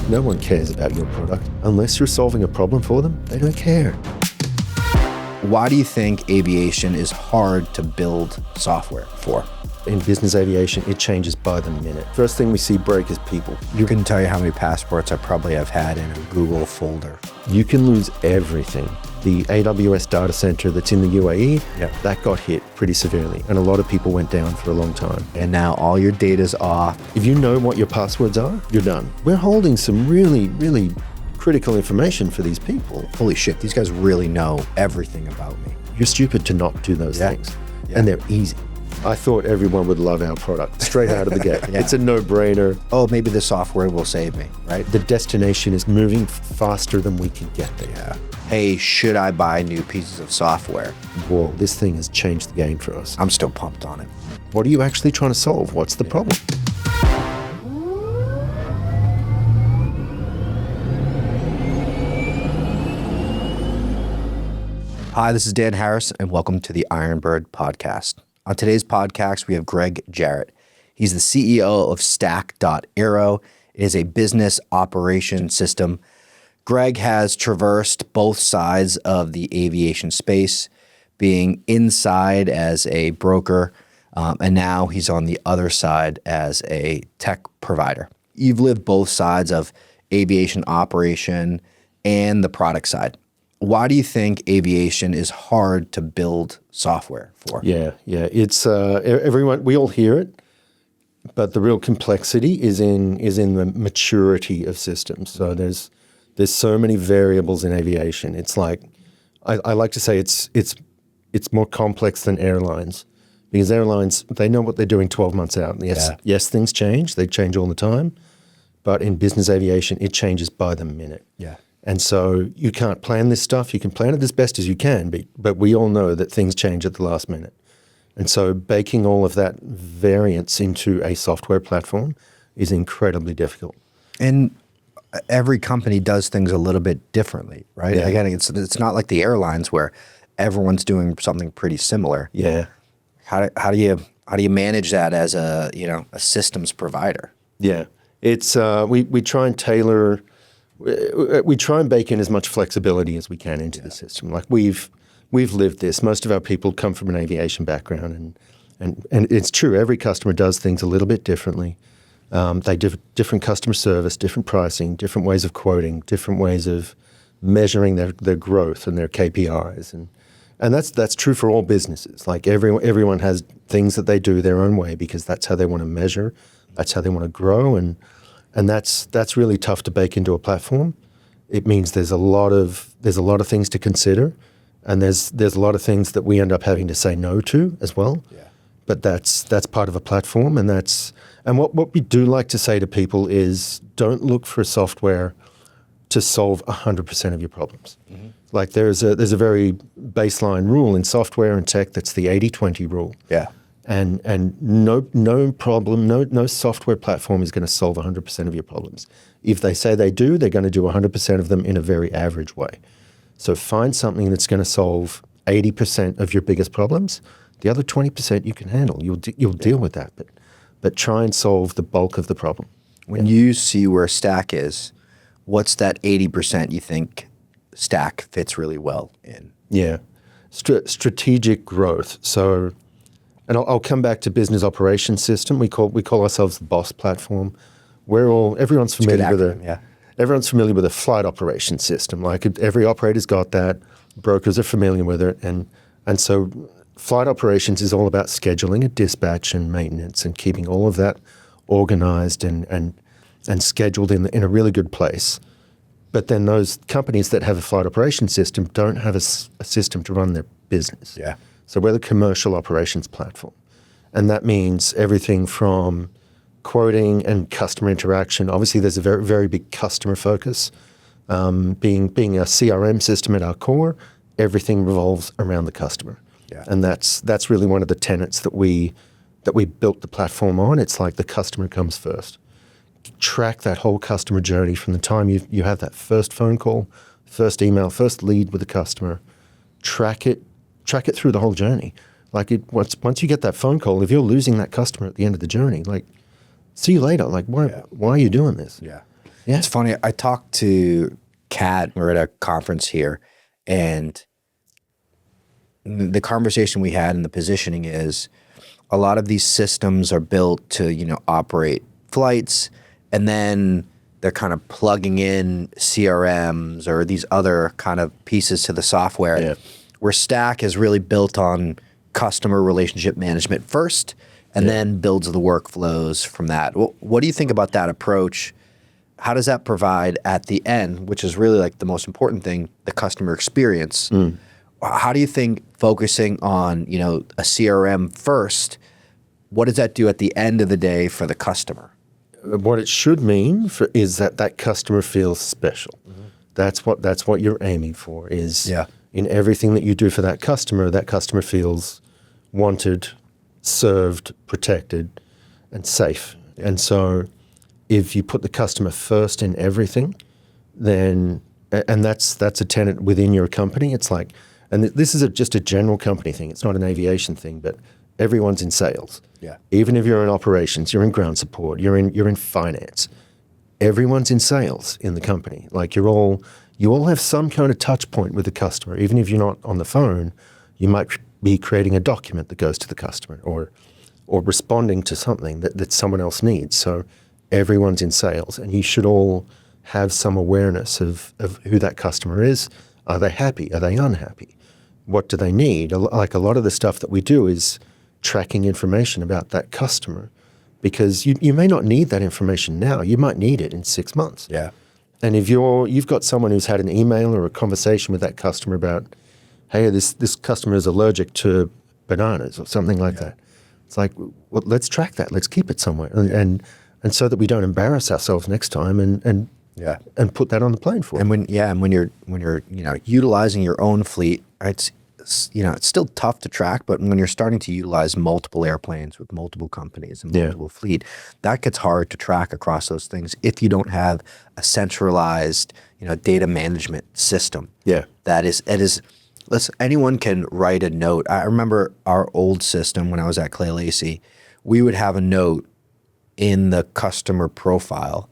No one cares about your product. Unless you're solving a problem for them, they don't care. Why do you think aviation is hard to build software for? In business aviation, it changes by the minute. First thing we see break is people. You can tell you how many passports I probably have had in a Google folder. You can lose everything. The AWS data center that's in the UAE, that got hit pretty severely. And a lot of people went down for a long time. And now all your data's off. If you know what your passwords are, you're done. We're holding some really, really critical information for these people. Holy shit, these guys really know everything about me. You're stupid to not do those things. Yeah. And they're easy. I thought everyone would love our product straight out of the gate. It's a no-brainer. Oh, maybe the software will save me, right? The destination is moving faster than we can get there. Yeah. Hey, should I buy new pieces of software? Whoa, this thing has changed the game for us. I'm still pumped on it. What are you actually trying to solve? What's the problem? Hi, this is Dan Harris, and welcome to the Ironbird podcast. On today's podcast, we have Greg Jarrett. He's the CEO of Stack Aero. It is a business operation system. Greg has traversed both sides of the aviation space, being inside as a broker, and now he's on the other side as a tech provider. You've lived both sides of aviation operation and the product side. Why do you think aviation is hard to build software for? Yeah. It's everyone. We all hear it, but the real complexity is in the maturity of systems. So there's so many variables in aviation. It's like I like to say it's more complex than airlines, because airlines, they know what they're doing 12 months out. Yes, things change. They change all the time, but in business aviation, it changes by the minute. Yeah. And so you can't plan this stuff. You can plan it as best as you can, but we all know that things change at the last minute. And so baking all of that variance into a software platform is incredibly difficult. And every company does things a little bit differently, right? Yeah. Again, it's not like the airlines where everyone's doing something pretty similar. Yeah. How do you manage that as a systems provider? Yeah. It's we try and tailor. We try and bake in as much flexibility as we can into the system. Like we've lived this. Most of our people come from an aviation background, and it's true. Every customer does things a little bit differently. They do different customer service, different pricing, different ways of quoting, different ways of measuring their growth and their KPIs, and that's true for all businesses. Like everyone has things that they do their own way because that's how they want to measure, that's how they want to grow, and that's really tough to bake into a platform. It means there's a lot of things to consider, and there's a lot of things that we end up having to say no to as well. Yeah. But that's part of a platform, and what we do like to say to people is don't look for software to solve 100% of your problems. Mm-hmm. Like there's a very baseline rule in software and tech that's the 80-20 rule. Yeah. And no problem, no software platform is going to solve 100% of your problems. If they say they do, they're going to do 100% of them in a very average way. So find something that's going to solve 80% of your biggest problems. The other 20% you can handle. You'll deal with that, but try and solve the bulk of the problem. When you see where Stack is, what's that 80% you think Stack fits really well in? Yeah, strategic growth. So. And I'll come back to business operations system. We call ourselves the BOSS platform. Everyone's familiar with a flight operations system. Like every operator's got that. Brokers are familiar with it, and so flight operations is all about scheduling and dispatch and maintenance and keeping all of that organized and scheduled in a really good place. But then those companies that have a flight operations system don't have a system to run their business. Yeah. So we're the commercial operations platform. And that means everything from quoting and customer interaction. Obviously, there's a very, very big customer focus. Being a CRM system at our core, everything revolves around the customer. Yeah. And that's really one of the tenets that we built the platform on. It's like the customer comes first. Track that whole customer journey from the time you have that first phone call, first email, first lead with the customer. Track it through the whole journey. Like once you get that phone call, if you're losing that customer at the end of the journey, like, see you later. Like, why are you doing this? Yeah. Yeah. It's funny. I talked to Kat. We're at a conference here, and the conversation we had and the positioning is a lot of these systems are built to, operate flights, and then they're kind of plugging in CRMs or these other kind of pieces to the software. Yeah. Where Stack is really built on customer relationship management first, and then builds the workflows from that. What do you think about that approach? How does that provide at the end, which is really like the most important thing, the customer experience? How do you think focusing on, a CRM first, what does that do at the end of the day for the customer? What it should mean is that customer feels special. That's what you're aiming for, is in everything that you do for that customer feels wanted, served, protected, and safe. And so if you put the customer first in everything, then, and that's a tenet within your company, it's like, and this is just a general company thing, it's not an aviation thing, but everyone's in sales. Yeah. Even if you're in operations, you're in ground support, you're in finance, everyone's in sales in the company. Like you all have some kind of touch point with the customer. Even if you're not on the phone, you might be creating a document that goes to the customer or responding to something that someone else needs. So everyone's in sales, and you should all have some awareness of who that customer is. Are they happy? Are they unhappy? What do they need? Like a lot of the stuff that we do is tracking information about that customer, because you may not need that information now. You might need it in 6 months. Yeah. And if you've got someone who's had an email or a conversation with that customer about, hey, this customer is allergic to bananas or something like that. It's like, well, let's track that. Let's keep it somewhere, and so that we don't embarrass ourselves next time, and put that on the plane for. And when you're utilizing your own fleet, it's still tough to track, but when you're starting to utilize multiple airplanes with multiple companies and multiple fleet, that gets hard to track across those things if you don't have a centralized, data management system. Yeah. Listen, anyone can write a note. I remember our old system when I was at Clay Lacy, we would have a note in the customer profile.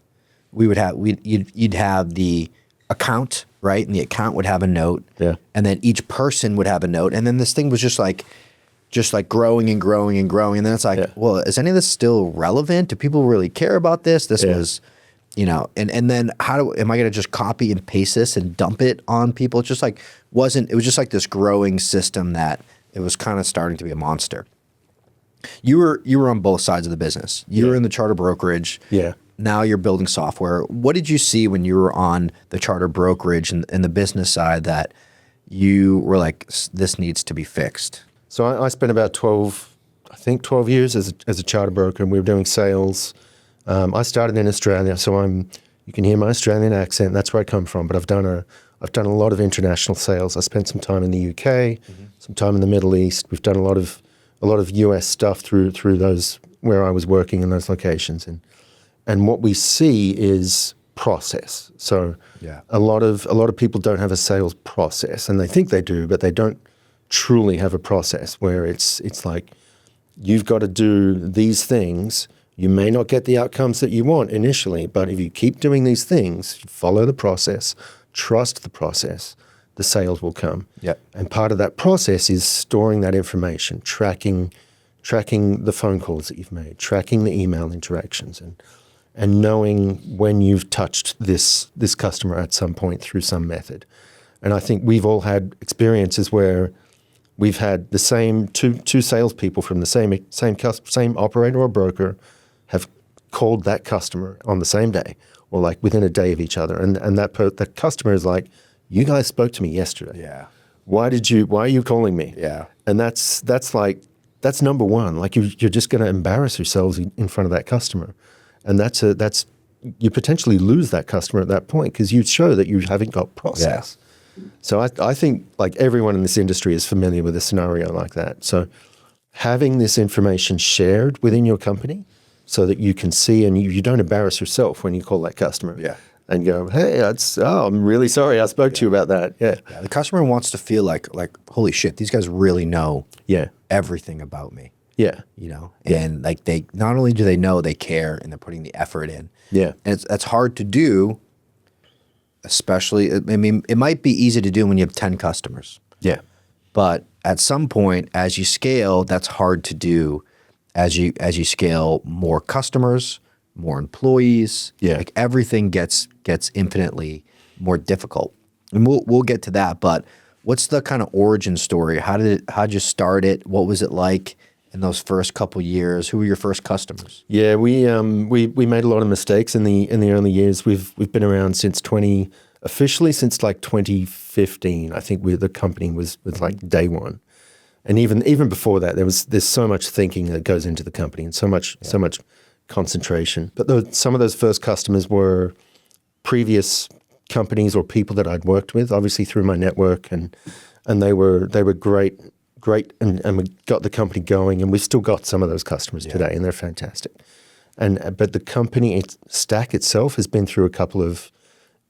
You'd have the account, right? And the account would have a note. Yeah. And then each person would have a note. And then this thing was just like growing and growing and growing. And then it's like, well, is any of this still relevant? Do people really care about this? This was, and then am I going to just copy and paste this and dump it on people? It's just like, it was just like this growing system that it was kind of starting to be a monster. You were on both sides of the business. You were in the charter brokerage. Yeah. Now you're building software. What did you see when you were on the charter brokerage and the business side that you were like, this needs to be fixed? So I spent about 12 years as a charter broker, and we were doing sales. I started in Australia, so you can hear my Australian accent. That's where I come from. But I've done a lot of international sales. I spent some time in the UK, some time in the Middle East. We've done a lot of US stuff through those where I was working in those locations, and what we see is process. So a lot of people don't have a sales process, and they think they do, but they don't truly have a process where it's like, you've got to do these things. You may not get the outcomes that you want initially, but if you keep doing these things, follow the process, trust the process, the sales will come. Yep. And part of that process is storing that information, tracking the phone calls that you've made, tracking the email interactions, and knowing when you've touched this customer at some point through some method. And I think we've all had experiences where we've had the same two salespeople from the same operator or broker have called that customer on the same day, or like within a day of each other, and that customer is like, you guys spoke to me yesterday. Yeah. Why are you calling me? Yeah. And that's number one. Like you're just going to embarrass yourselves in front of that customer, and you potentially lose that customer at that point because you show that you haven't got process. Yeah. So I think like everyone in this industry is familiar with a scenario like that. So having this information shared within your company so that you can see and you don't embarrass yourself when you call that customer. Yeah. And go, hey, I'm really sorry I spoke to you about that. Yeah. The customer wants to feel like, holy shit, these guys really know everything about me. Yeah. And like they not only do they know, they care and they're putting the effort in. Yeah. And that's hard to do, especially, I mean, it might be easy to do when you have 10 customers. Yeah. But at some point, as you scale, that's hard to do as you scale more customers, more employees. Yeah. Like everything gets infinitely more difficult. And we'll get to that, but what's the kind of origin story? How'd you start it? What was it like in those first couple years? Who were your first customers? Yeah, we made a lot of mistakes in the early years. We've been around officially since like 2015. I think the company was like day one, and even before that, there's so much thinking that goes into the company and so much concentration. But some of those first customers were previous companies or people that I'd worked with, obviously through my network, and they were great, and we got the company going, and we've still got some of those customers today, and they're fantastic. But the company Stack itself has been through a couple of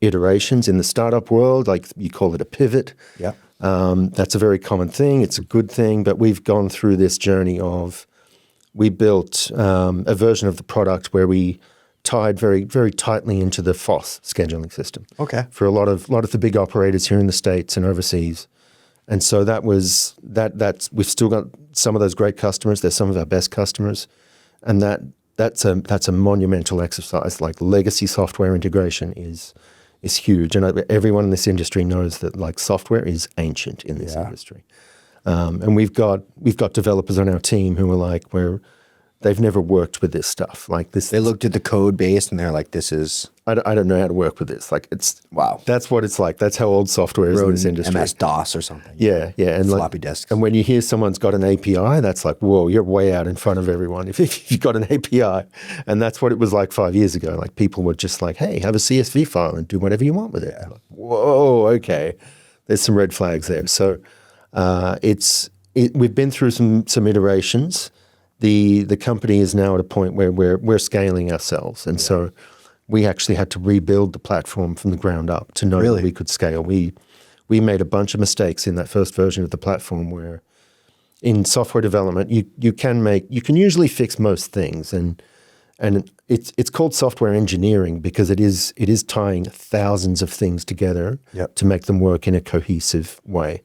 iterations in the startup world, like you call it a pivot. Yeah. That's a very common thing. It's a good thing, but we've gone through this journey of we built a version of the product where we tied very, very tightly into the FOSS scheduling system. Okay. For a lot of the big operators here in the States and overseas. And so that's we've still got some of those great customers. They're some of our best customers. And that's a monumental exercise. Like legacy software integration is huge. And everyone in this industry knows that like software is ancient in this industry. And we've got developers on our team who are like, they've never worked with this stuff. Like this, They looked at the code base and they're like, "This is I don't know how to work with this." Like wow. That's what it's like. That's how old software is in this industry. MS DOS or something. Yeah, and floppy disks. And when you hear someone's got an API, that's like, whoa, you're way out in front of everyone if you've got an API. And that's what it was like 5 years ago. Like people were just like, hey, have a CSV file and do whatever you want with it. Like, whoa, okay. There's some red flags there. So we've been through some iterations. The company is now at a point where we're scaling ourselves. And so we actually had to rebuild the platform from the ground up to know that we could scale. We made a bunch of mistakes in that first version of the platform where in software development, you can usually fix most things. And it's called software engineering because it is tying thousands of things together to make them work in a cohesive way.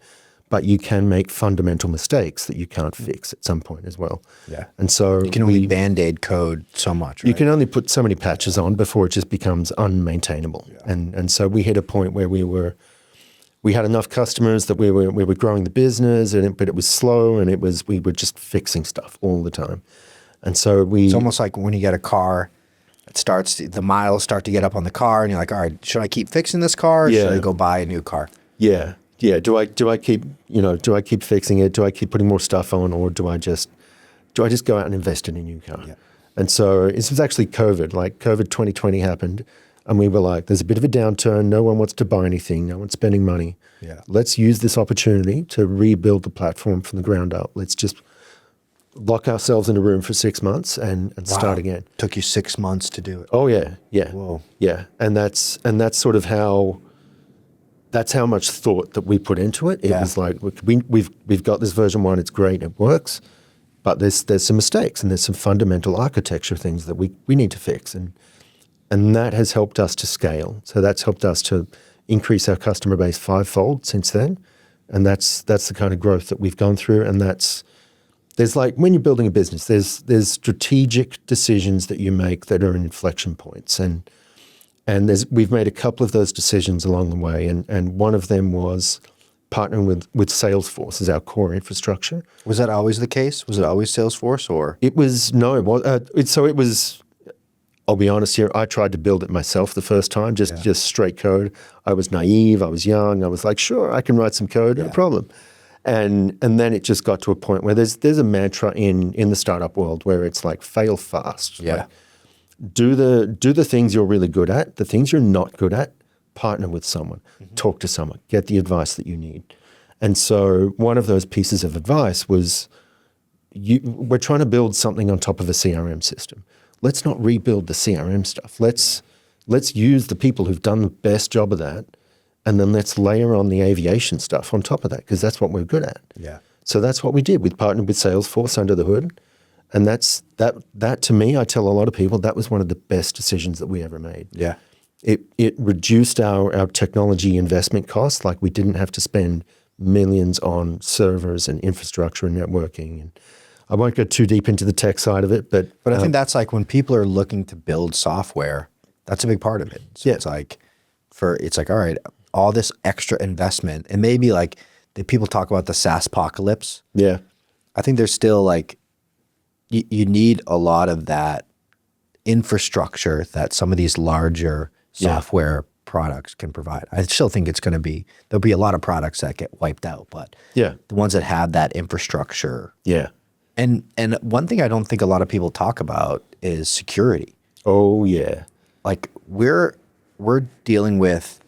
But you can make fundamental mistakes that you can't fix at some point as well. Yeah. And so you can only Band-Aid code so much, right? You can only put so many patches on before it just becomes unmaintainable. Yeah. And so we hit a point where we had enough customers that we were growing the business, but it was slow, and we were just fixing stuff all the time. And so it's almost like when you get a car, the miles start to get up on the car, and you're like, all right, should I keep fixing this car, or should I go buy a new car? Yeah. Yeah, do I keep fixing it? Do I keep putting more stuff on, or do I just go out and invest in a new car? Yeah. And so this was actually COVID. Like COVID 2020 happened, and we were like, there's a bit of a downturn. No one wants to buy anything. No one's spending money. Yeah. Let's use this opportunity to rebuild the platform from the ground up. Let's just lock ourselves in a room for 6 months and start again. Took you 6 months to do it. Oh yeah. Whoa. Yeah, and that's sort of how. That's how much thought that we put into it. It was like we've got this version 1. It's great. It works, but there's some mistakes and there's some fundamental architecture things that we need to fix, and that has helped us to scale. So that's helped us to increase our customer base 5-fold since then, and that's the kind of growth that we've gone through. And there's like when you're building a business, there's strategic decisions that you make that are inflection points, and we've made a couple of those decisions along the way, and one of them was partnering with Salesforce as our core infrastructure. Was that always the case? Was it always Salesforce, or? It was, no. It was, I'll be honest here, I tried to build it myself the first time, just straight code. I was naive, I was young, I was like, sure, I can write some code, no problem. And then it just got to a point where there's a mantra in the startup world where it's like fail fast. Yeah. Like, do the things you're really good at. The things you're not good at, partner with someone, talk to someone, get the advice that you need. And so one of those pieces of advice was, we're trying to build something on top of a CRM system. Let's not rebuild the CRM stuff. Let's use the people who've done the best job of that, and then let's layer on the aviation stuff on top of that, because that's what we're good at. Yeah. So that's what we did. We partnered with Salesforce under the hood. And that to me, I tell a lot of people, that was one of the best decisions that we ever made. Yeah. It reduced our technology investment costs. Like we didn't have to spend millions on servers and infrastructure and networking. And I won't go too deep into the tech side of it, but I think that's like when people are looking to build software, that's a big part of it. So Yeah. it's like, all right, all this extra investment, and maybe like the people talk about the SaaS apocalypse. yeah, I think there's still like, you need a lot of that infrastructure that some of these larger software products can provide. I still think there'll be a lot of products that get wiped out, but yeah, the ones that have that infrastructure. yeah. And one thing I don't think a lot of people talk about is security. Oh yeah, Like we're dealing with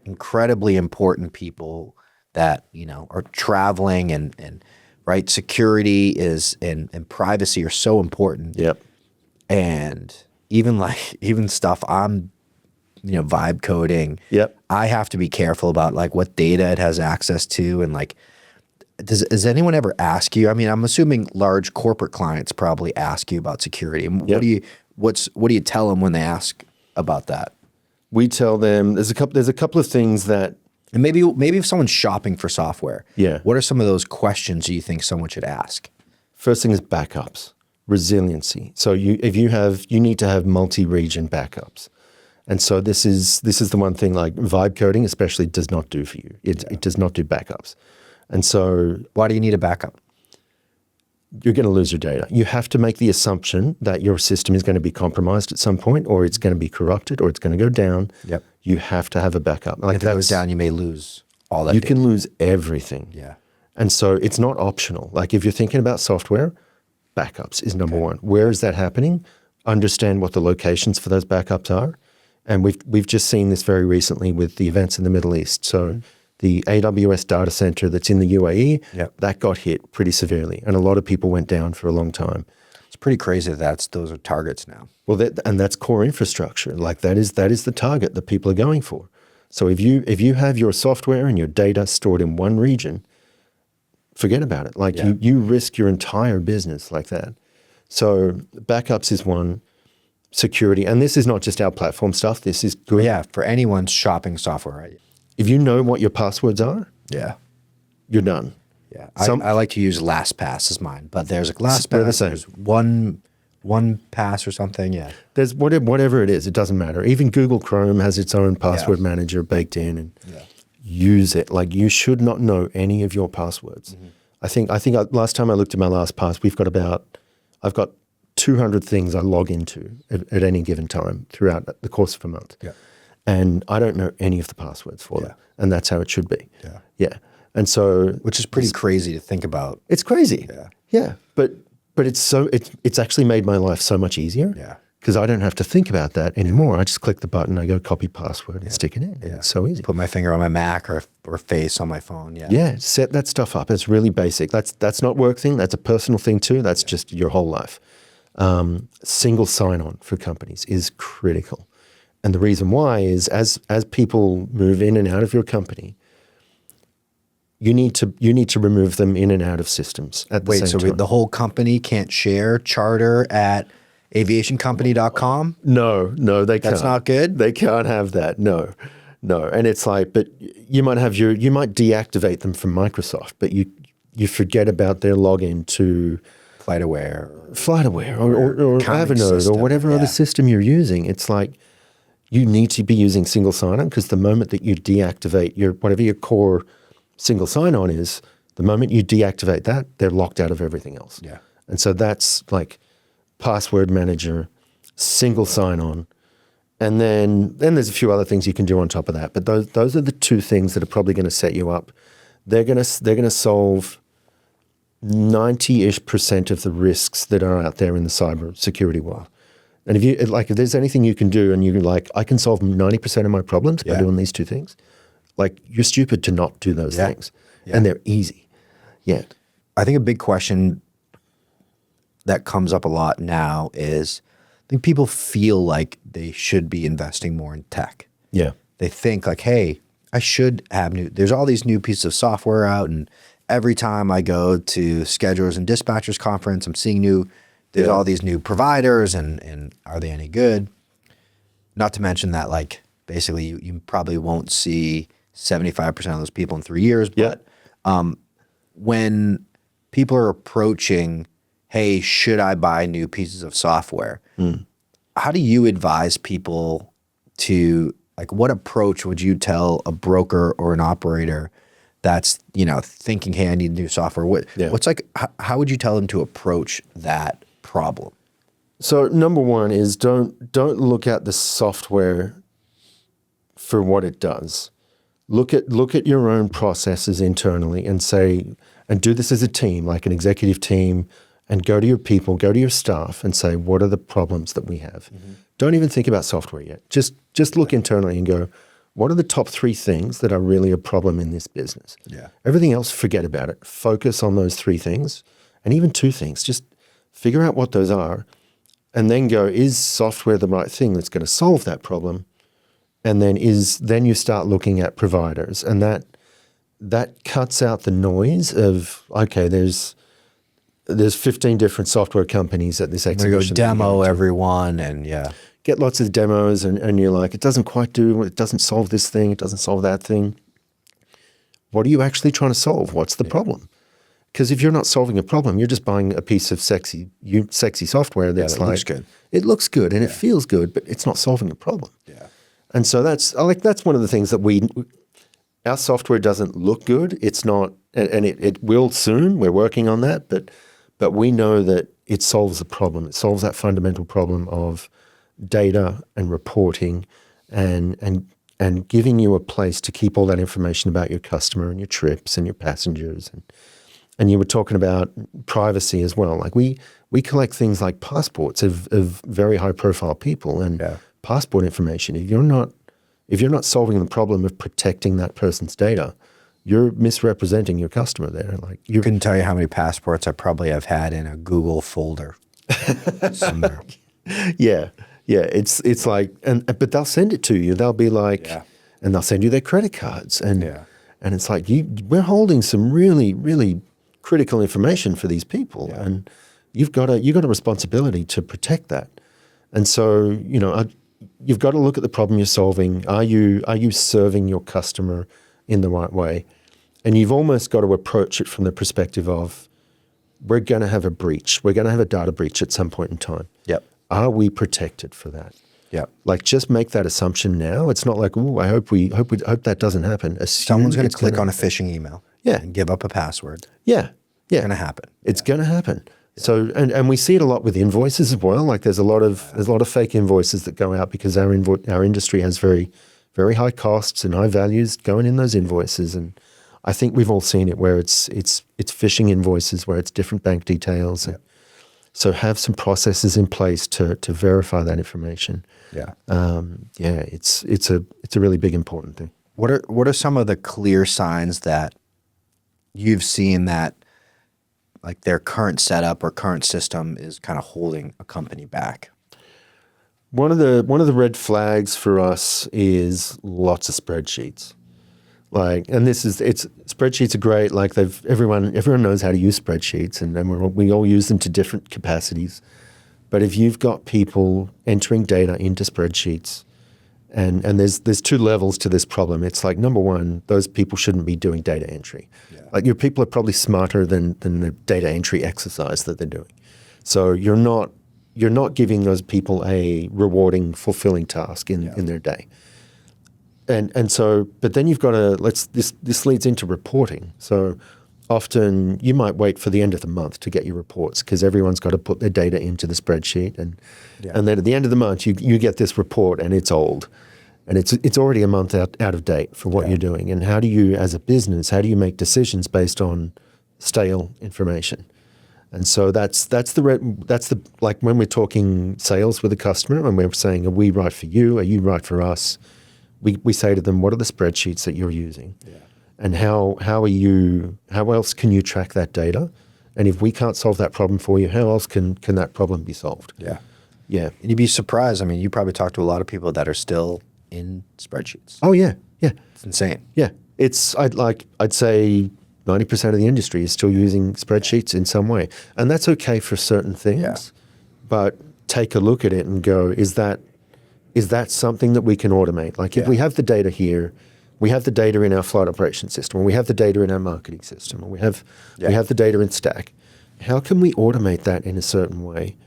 incredibly important people that, are traveling and right, security is and privacy are so important. yep, And even stuff I'm vibe coding. yep. I have to be careful about like what data it has access to, and like does anyone ever ask you? I mean, I'm assuming large corporate clients probably ask you about security. And Yep. what do you tell them when they ask about that? We tell them there's a couple of things that And maybe if someone's shopping for software, Yeah. what are some of those questions you think someone should ask? first thing is backups, resiliency. So you need to have multi-region backups. And so this is the one thing like vibe coding especially does not do for you. It does not do backups. And so Why do you need a backup? you're going to lose your data. You have to make the assumption that your system is going to be compromised at some point, or it's going to be corrupted, or it's going to go down. Yep. You have to have a backup. Like If it goes down, you may lose all that you data. can lose everything. Yeah. And so it's not optional. Like if you're thinking about software, backups is number one. Where is that happening? Understand what the locations for those backups are. And we've just seen this very recently with the events in the Middle East. So the AWS data center that's in the UAE, Yep. that got hit pretty severely. And a lot of people went down for a long time. It's pretty crazy that those are targets now. Well, that's core infrastructure. Like that is the target that people are going for. So if you have your software and your data stored in one region, forget about it. Like you risk your entire business like that. So backups is one, security, and this is not just our platform stuff. This is good. Yeah, for anyone shopping software, right? If you know what your passwords are, Yeah. you're done. Yeah. Some- I like to use LastPass as mine, but there's a LastPass. They're the same. There's one pass or something. Yeah. There's whatever it is, it doesn't matter. Even Google Chrome has its own password manager baked in, and use it. Like you should not know any of your passwords. I think last time I looked at my LastPass, I've got 200 things I log into at any given time throughout the course of a month. Yeah. And I don't know any of the passwords for them. And that's how it should be. Yeah. Yeah. And so Which is pretty crazy to think about. it's crazy. Yeah. Yeah. But it's actually made my life so much easier. Yeah. Because I don't have to think about that anymore. I just click the button, I go copy password and stick it in. Yeah. It's so easy. Put my finger on my Mac or face on my phone. Yeah. Yeah, set that stuff up. It's really basic. That's not work thing. That's a personal thing too. That's just your whole life. Single sign-on for companies is critical. And the reason why is as people move in and out of your company, you need to remove them in and out of systems at the Wait, same so time. the whole company can't share charter at aviationcompany.com? No, they can't. That's not good? They can't have that. No. And it's like, but you might deactivate them from Microsoft, but you forget about their login to FlightAware. or accounting Evernote system. or whatever other system you're using. It's like you need to be using single sign-on because the moment that you deactivate whatever your core single sign-on is, the moment you deactivate that, they're locked out of everything else. Yeah. And so that's like password manager, single sign-on, and then there's a few other things you can do on top of that. But those are the two things that are probably going to set you up. They're going to solve 90-ish% of the risks that are out there in the cyber security world. And if there's anything you can do and you're like, I can solve 90% of my problems by doing these two things, like you're stupid to not do those things. Yeah. And they're easy. Yeah. I think a big question that comes up a lot now is I think people feel like they should be investing more in tech. Yeah. They think like, hey, I should have there's all these new pieces of software out and every time I go to schedulers and dispatchers conference, I'm seeing there's all these new providers and are they any good? Not to mention that like basically you probably won't see 75% of those people in 3 years, but when people are approaching, hey, should I buy new pieces of software? How do you advise people to, like, what approach would you tell a broker or an operator that's, thinking, hey, I need new software? What's like, how would you tell them to approach that problem? So number one is don't look at the software for what it does. Look at your own processes internally and do this as a team, like an executive team, and go to your people, go to your staff and say, what are the problems that we have? Don't even think about software yet. Just look internally and go, what are the top 3 things that are really a problem in this business? Everything else, forget about it. Focus on those 3 things and even 2 things. Just figure out what those are and then go, is software the right thing that's going to solve that problem? And then you start looking at providers, and that cuts out the noise of, okay, there's 15 different software companies at this exhibition. Go demo everyone and get lots of demos and you're like, it doesn't quite do, it doesn't solve this thing, it doesn't solve that thing. What are you actually trying to solve? What's the problem? Because if you're not solving a problem, you're just buying a piece of sexy software that's that looks good. It looks good and it feels good, but it's not solving a problem. And so that's one of the things that our software doesn't look good. It's not, and it will soon. We're working on that, but we know that it solves the problem. It solves that fundamental problem of data and reporting and giving you a place to keep all that information about your customer and your trips and your passengers. And you were talking about privacy as well. Like we collect things like passports of very high profile people and passport information. If you're not solving the problem of protecting that person's data, you're misrepresenting your customer there. Like you couldn't tell you how many passports I probably have had in a Google folder somewhere. Yeah. It's like, but they'll send it to you. They'll be like, and they'll send you their credit cards, and it's like we're holding some really, really critical information for these people, and you've got a responsibility to protect that. And so you've got to look at the problem you're solving. Are you serving your customer in the right way? And you've almost got to approach it from the perspective of, we're going to have a breach. We're going to have a data breach at some point in time. Are we protected for that? Like, just make that assumption now. It's not like, I hope that doesn't happen. Someone's going to click on a phishing email. And give up a password. It's going to happen. It's going to happen. So, and we see it a lot with invoices as well. Like there's a lot of fake invoices that go out because our industry has very, very high costs and high values going in those invoices. And I think we've all seen it where it's phishing invoices where it's different bank details. And so have some processes in place to verify that information. It's a really big important thing. What are some of the clear signs that you've seen that like their current setup or current system is kind of holding a company back? One of the red flags for us is lots of spreadsheets. Like, and spreadsheets are great. Like everyone knows how to use spreadsheets, and we all use them to different capacities. But if you've got people entering data into spreadsheets, and there's 2 levels to this problem. It's like, number one, those people shouldn't be doing data entry. Like your people are probably smarter than the data entry exercise that they're doing. So you're not giving those people a rewarding, fulfilling task in their day. And so, but then you've got this leads into reporting. So often you might wait for the end of the month to get your reports because everyone's got to put their data into the spreadsheet. And then at the end of the month, you get this report and it's old. And it's already a month out of date for what you're doing. And how do you, as a business, how do you make decisions based on stale information? And so that's like when we're talking sales with a customer and we're saying, are we right for you? Are you right for us? We say to them, what are the spreadsheets that you're using? And how else can you track that data? And if we can't solve that problem for you, how else can that problem be solved? And you'd be surprised. I mean, you probably talk to a lot of people that are still in spreadsheets. Oh yeah. It's insane. Yeah. I'd say 90% of the industry is still using spreadsheets in some way. And that's okay for certain things, but take a look at it and go, is that something that we can automate? Like if we have the data here, we have the data in our flight operations system, or we have the data in our marketing system, or we have the data in Stack. How can we automate that in a certain way?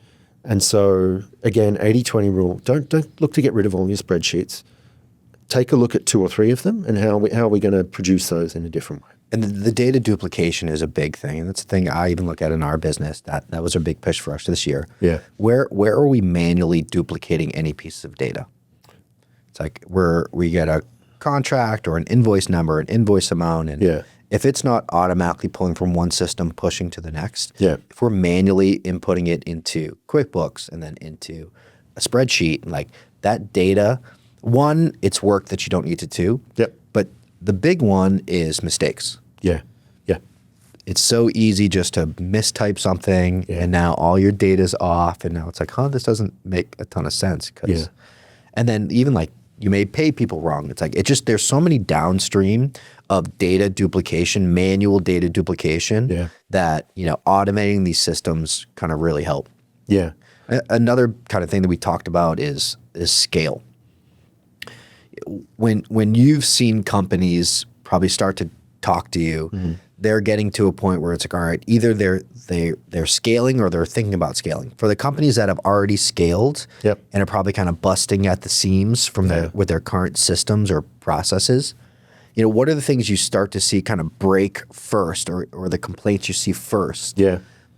And so again, 80-20 rule, don't look to get rid of all your spreadsheets. Take a look at 2 or 3 of them and how are we going to produce those in a different way. And the data duplication is a big thing. And that's the thing I even look at in our business. That was a big push for us this year. Yeah. Where are we manually duplicating any piece of data? It's like we get a contract or an invoice number, an invoice amount, and if it's not automatically pulling from one system, pushing to the next, if we're manually inputting it into QuickBooks and then into a spreadsheet, like that data, one, it's work that you don't need to do. But the big one is mistakes. Yeah. It's so easy just to mistype something and now all your data's off and now it's like, this doesn't make a ton of sense. And then even like you may pay people wrong. It's like, there's so many downstream of data duplication, manual data duplication that, automating these systems kind of really help. Yeah. Another kind of thing that we talked about is scale. When you've seen companies probably start to talk to you, they're getting to a point where it's like, all right, either they're scaling or they're thinking about scaling. For the companies that have already scaled and are probably kind of busting at the seams from with their current systems or processes, what are the things you start to see kind of break first, or the complaints you see first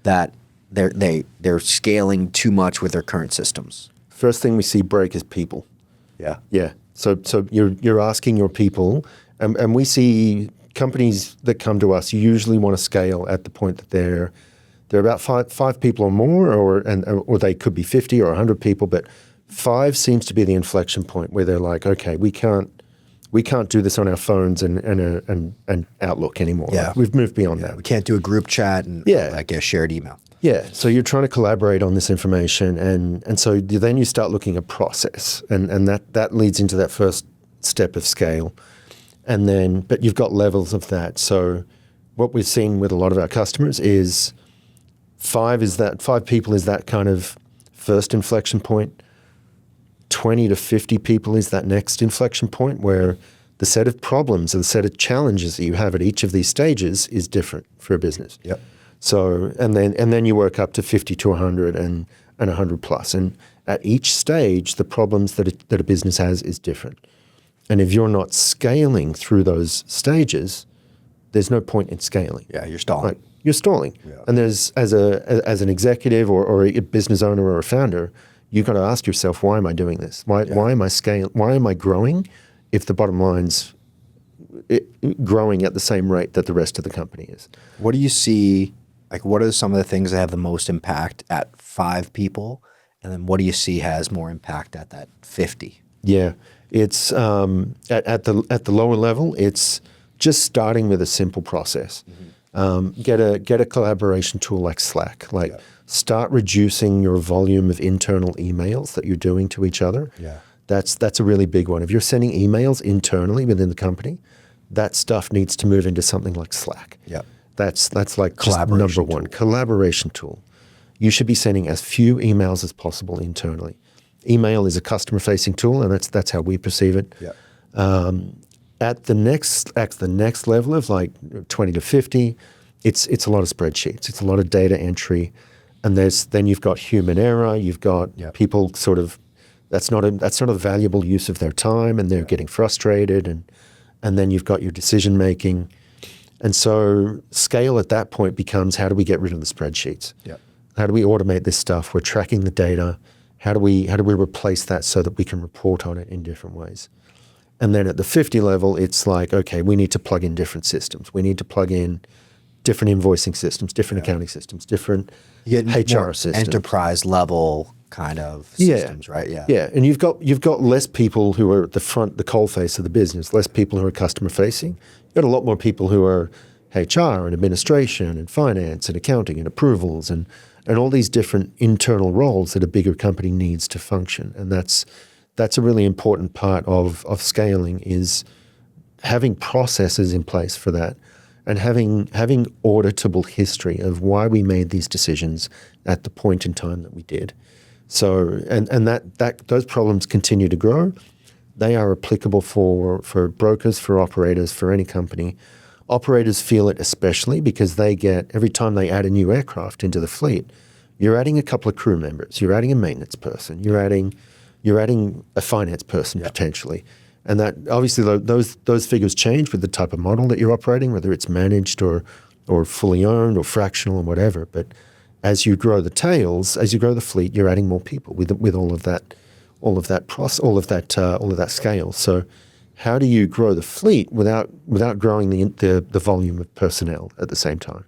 that they're scaling too much with their current systems? First thing we see break is people. Yeah. So you're asking your people, and we see companies that come to us usually want to scale at the point that they're about five people or more, or they could be 50 or 100 people, but 5 seems to be the inflection point where they're like, okay, we can't do this on our phones and Outlook anymore. Like, we've moved beyond that. We can't do a group chat and like a shared email. Yeah, so you're trying to collaborate on this information, and so then you start looking at process, and that leads into that first step of scale, and then but you've got levels of that. So what we're seeing with a lot of our customers is 5 people is that kind of first inflection point. 20 to 50 people is that next inflection point where the set of problems or the set of challenges that you have at each of these stages is different for a business. So, and then you work up to 50 to 100 and 100 plus. And at each stage, the problems that a business has is different. And if you're not scaling through those stages, there's no point in scaling. Yeah, you're stalling. Right? You're stalling. And there's as an executive or a business owner or a founder, you've got to ask yourself, why am I doing this? Why am I scaling? Why am I growing if the bottom line's growing at the same rate that the rest of the company is? What do you see? Like, what are some of the things that have the most impact at 5 people? And then what do you see has more impact at that 50? Yeah, it's at the lower level, it's just starting with a simple process. Get a collaboration tool like Slack. Start reducing your volume of internal emails that you're doing to each other. That's a really big one. If you're sending emails internally within the company, that stuff needs to move into something like Slack. That's like just number one, collaboration tool. You should be sending as few emails as possible internally. Email is a customer-facing tool, and that's how we perceive it. At the next level of like 20 to 50, it's a lot of spreadsheets. It's a lot of data entry, and then you've got human error. You've got people sort of that's not a valuable use of their time, and they're getting frustrated, and then you've got your decision making. And so scale at that point becomes, how do we get rid of the spreadsheets? How do we automate this stuff? We're tracking the data. How do we replace that so that we can report on it in different ways? And then at the 50 level, it's like, okay, we need to plug in different systems. We need to plug in different invoicing systems, different accounting systems, different HR systems. Enterprise level kind of systems, right? Yeah, and you've got less people who are at the coal face of the business, less people who are customer facing. You've got a lot more people who are HR and administration and finance and accounting and approvals and all these different internal roles that a bigger company needs to function. And that's a really important part of scaling, is having processes in place for that. and having auditable history of why we made these decisions at the point in time that we did. So and that those problems continue to grow. They are applicable for brokers, for operators, for any company. Operators feel it especially because they get, every time they add a new aircraft into the fleet, you're adding a couple of crew members, you're adding a maintenance person, you're adding a finance person potentially. And that obviously those figures change with the type of model that you're operating, whether it's managed or fully owned or fractional or whatever. But as you grow the tails, as you grow the fleet, you're adding more people with all of that scale. So how do you grow the fleet without growing the volume of personnel at the same time?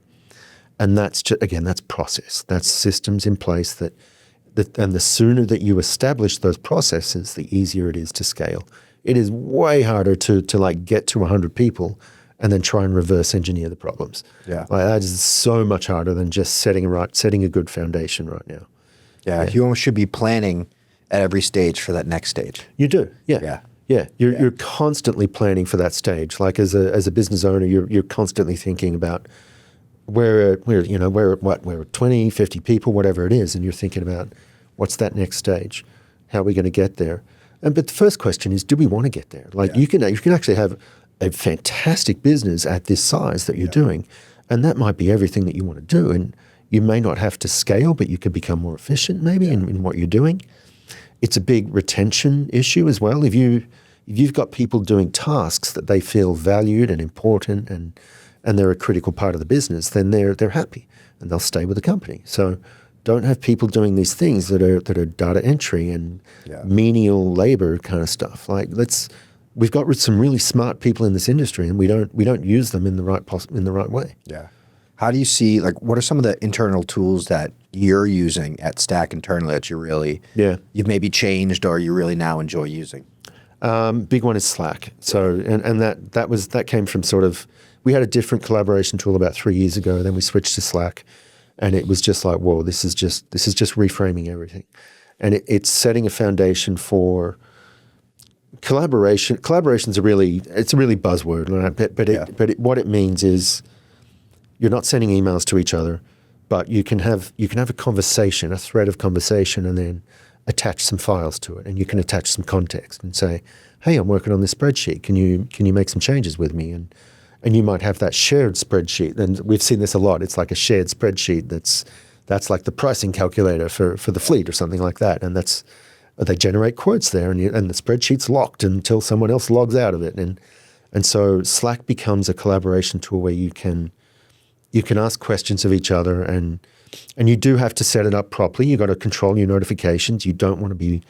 And that's that's process. That's systems in place and the sooner that you establish those processes, the easier it is to scale. It is way harder to like get to 100 people and then try and reverse engineer the problems. Yeah. Like that is so much harder than just setting a good foundation right now. Yeah. You almost should be planning at every stage for that next stage. You do. Yeah. You're constantly planning for that stage. Like as a business owner, you're constantly thinking about we're 20, 50 people, whatever it is, and you're thinking about what's that next stage? How are we going to get there? But the first question is, do we want to get there? Like you can actually have a fantastic business at this size that you're doing, and that might be everything that you want to do. And you may not have to scale, but you could become more efficient maybe in what you're doing. It's a big retention issue as well. If you've got people doing tasks that they feel valued and important and they're a critical part of the business, then they're happy and they'll stay with the company. So don't have people doing these things that are data entry and menial labor kind of stuff. Like we've got some really smart people in this industry, and we don't use them in the right way. Yeah. How do you see, like, what are some of the internal tools that you're using at Stack internally that you've maybe changed or you really now enjoy using? Big one is Slack. So and that came from sort of, we had a different collaboration tool about 3 years ago, then we switched to Slack. And it was just like, whoa, this is just reframing everything. And it's setting a foundation for collaboration. Collaboration's a really buzzword, right? What it means is you're not sending emails to each other, but you can have a conversation, a thread of conversation, and then attach some files to it. And you can attach some context and say, hey, I'm working on this spreadsheet. Can you make some changes with me? And you might have that shared spreadsheet. And we've seen this a lot. It's like a shared spreadsheet that's like the pricing calculator for the fleet or something like that. And they generate quotes there, and the spreadsheet's locked until someone else logs out of it. And so Slack becomes a collaboration tool where you can ask questions of each other, and you do have to set it up properly. You got to control your notifications. You don't want to be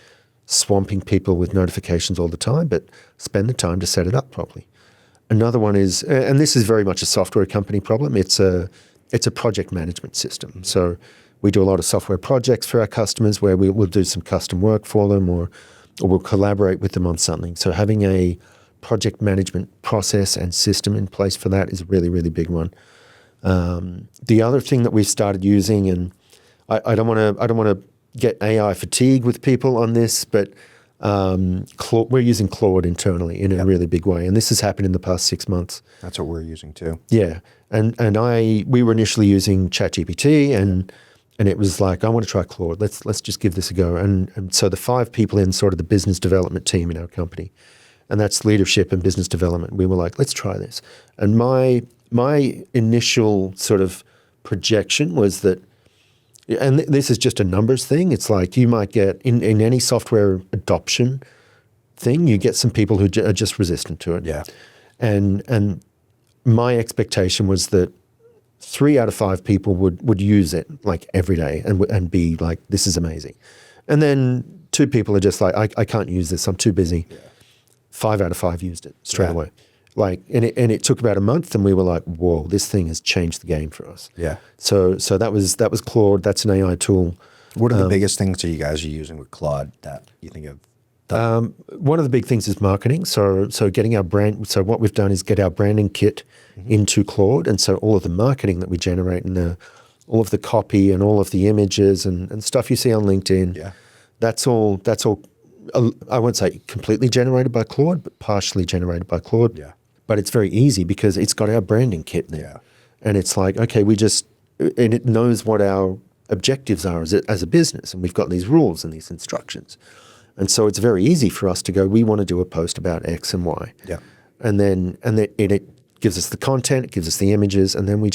swamping people with notifications all the time, but spend the time to set it up properly. Another one is, and this is very much a software company problem, it's a project management system. So we do a lot of software projects for our customers where we'll do some custom work for them or we'll collaborate with them on something. So having a project management process and system in place for that is a really, really big one. The other thing that we've started using, and I don't want to get AI fatigue with people on this, but we're using Claude internally in a really big way, and this has happened in the past 6 months. That's what we're using too. Yeah, and we were initially using ChatGPT, and it was like, I want to try Claude. Let's just give this a go. And so the 5 people in sort of the business development team in our company, and that's leadership and business development, we were like, let's try this. And my initial sort of projection was that, and this is just a numbers thing, it's like you might get, in any software adoption thing, you get some people who are just resistant to it. Yeah. And my expectation was that 3 out of 5 people would use it like every day and be like, this is amazing. And then 2 people are just like, I can't use this, I'm too busy. Yeah. 5 out of 5 used it straight away. Like, and it took about a month, and we were like, whoa, this thing has changed the game for us. Yeah. So that was Claude. That's an AI tool. What are the biggest things that you guys are using with Claude that you think of? One of the big things is marketing. So getting our brand. So what we've done is get our branding kit into Claude, and so all of the marketing that we generate and all of the copy and all of the images and stuff you see on LinkedIn. Yeah. That's all. I won't say completely generated by Claude, but partially generated by Claude. Yeah. but it's very easy because it's got our branding kit there. Yeah. And it's like, okay, and it knows what our objectives are as a business, and we've got these rules and these instructions. And so it's very easy for us to go, we want to do a post about X and Y. Yeah. And then it gives us the content, it gives us the images, and then we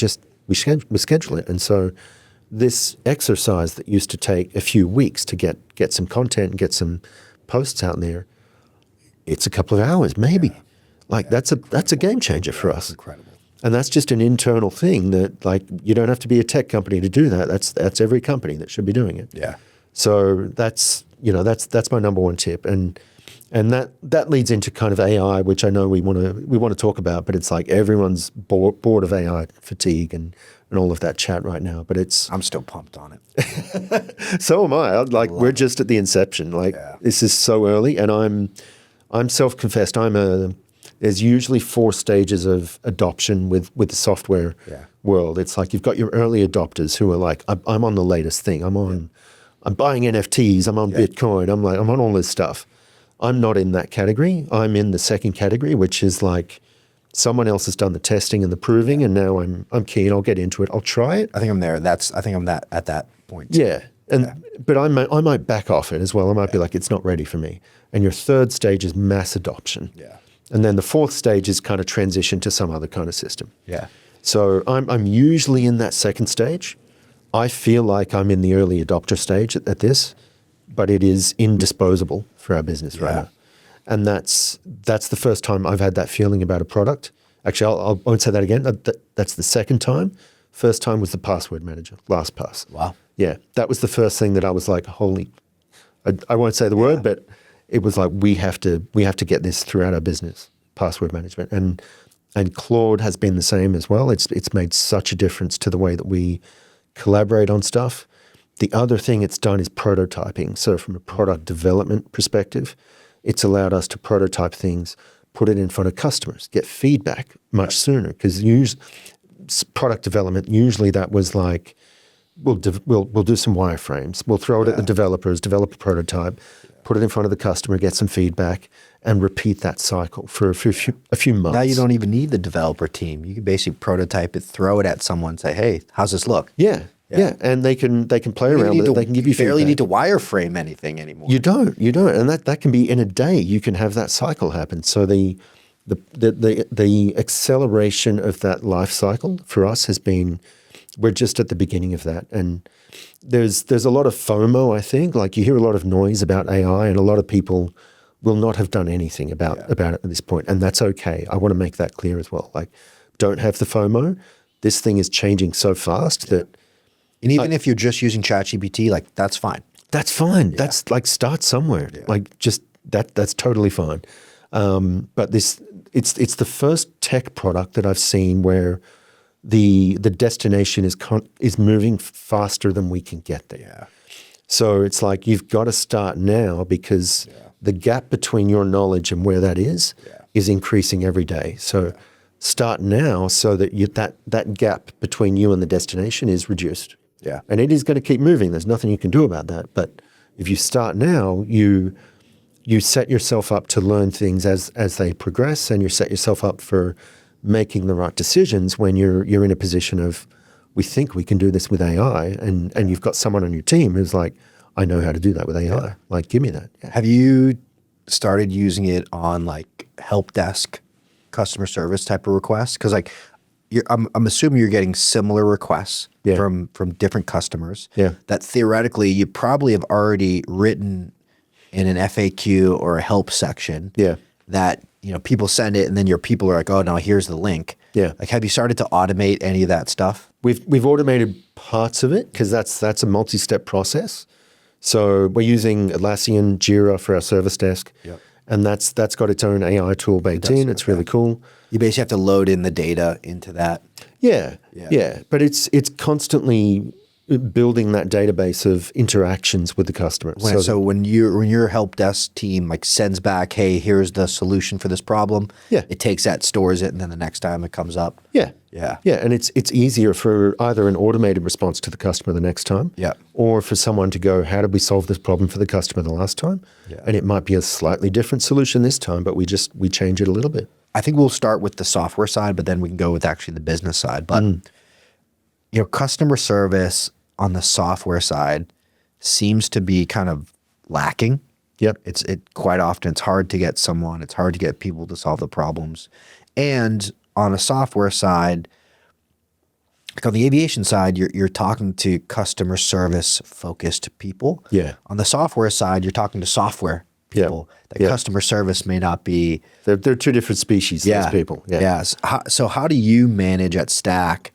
schedule it. And so this exercise that used to take a few weeks to get some content and get some posts out there, it's a couple of hours, maybe. Yeah. Like that's a game changer for us. Incredible. And that's just an internal thing that, like, you don't have to be a tech company to do that. That's every company that should be doing it. Yeah. So that's my number one tip. And that leads into kind of AI, which I know we want to talk about, but it's like everyone's bored of AI fatigue and all of that chat right now. But I'm still pumped on it. So am I. Like, we're just at the inception. Like, this is so early, and I'm self-confessed. There's usually 4 stages of adoption with the software world. It's like you've got your early adopters who are like, I'm on the latest thing. I'm buying NFTs. I'm on Bitcoin. I'm on all this stuff. I'm not in that category. I'm in the second category, which is like someone else has done the testing and the proving, and now I'm keen. I'll get into it. I'll try it. I think I'm there. I think I'm at that point. Yeah. But I might back off it as well. I might be like, it's not ready for me. And your third stage is mass adoption. Yeah. And then the fourth stage is kind of transition to some other kind of system. Yeah. So I'm usually in that second stage. I feel like I'm in the early adopter stage at this, but it is indisposable for our business right now. And that's the first time I've had that feeling about a product. Actually, I won't say that again. That's the second time. First time was the password manager, LastPass. Wow. Yeah, that was the first thing that I was like, holy, I won't say the word, but it was like, we have to get this throughout our business, password management. And Claude has been the same as well. It's made such a difference to the way that we collaborate on stuff. The other thing it's done is prototyping. So from a product development perspective, it's allowed us to prototype things, put it in front of customers, get feedback much sooner. Because product development, usually that was like, we'll do some wireframes, we'll throw it at the developers, develop a prototype, put it in front of the customer, get some feedback, and repeat that cycle for a few months. Now you don't even need the developer team. You can basically prototype it, throw it at someone, say, "Hey, how's this look?" Yeah. And they can play around with it. They can give you feedback. You barely need to wireframe anything anymore. You don't, and that can be in a day. You can have that cycle happen. So the acceleration of that life cycle for us has been, we're just at the beginning of that. And there's a lot of FOMO, I think. Like, you hear a lot of noise about AI, and a lot of people will not have done anything about it at this point. And that's okay. I want to make that clear as well. Like, don't have the FOMO. This thing is changing so fast that. And even if you're just using ChatGPT, like, that's fine. That's fine. Yeah. That's like, start somewhere. Yeah. Like, just that's totally fine. But it's the first tech product that I've seen where the destination is moving faster than we can get there. Yeah. So it's like, you've got to start now, because the gap between your knowledge and where that is increasing every day. So start now so that that gap between you and the destination is reduced. Yeah. And it is going to keep moving. There's nothing you can do about that. But if you start now, you set yourself up to learn things as they progress, and you set yourself up for making the right decisions when you're in a position of, we think we can do this with AI, and you've got someone on your team who's like, I know how to do that with AI. Yeah. Like, give me that. Yeah. Have you started using it on, like, help desk customer service type of requests? Because, like, I'm assuming you're getting similar requests from different customers that theoretically you probably have already written in an FAQ or a help section that, people send it, and then your people are like, oh, now here's the link. Yeah. Like, have you started to automate any of that stuff? We've automated parts of it, because that's a multi-step process. So we're using Atlassian Jira for our service desk. Yep. And that's got its own AI tool baked in. It's really cool. You basically have to load in the data into that. Yeah. But it's constantly building that database of interactions with the customer. So when your help desk team, like, sends back, hey, here's the solution for this problem. Yeah. It takes that, stores it, and then the next time it comes up. Yeah. And it's easier for either an automated response to the customer the next time, or for someone to go, how did we solve this problem for the customer the last time? Yeah. And it might be a slightly different solution this time, but we change it a little bit. I think we'll start with the software side, but then we can go with actually the business side. But customer service on the software side seems to be kind of lacking. Yep. It quite often it's hard to get someone, it's hard to get people to solve the problems. And on a software side, like on the aviation side, you're talking to customer service focused people. Yeah. On the software side, you're talking to software people. That customer service may not be. They're two different species. Those people. Yeah. Yes. So how do you manage at Stack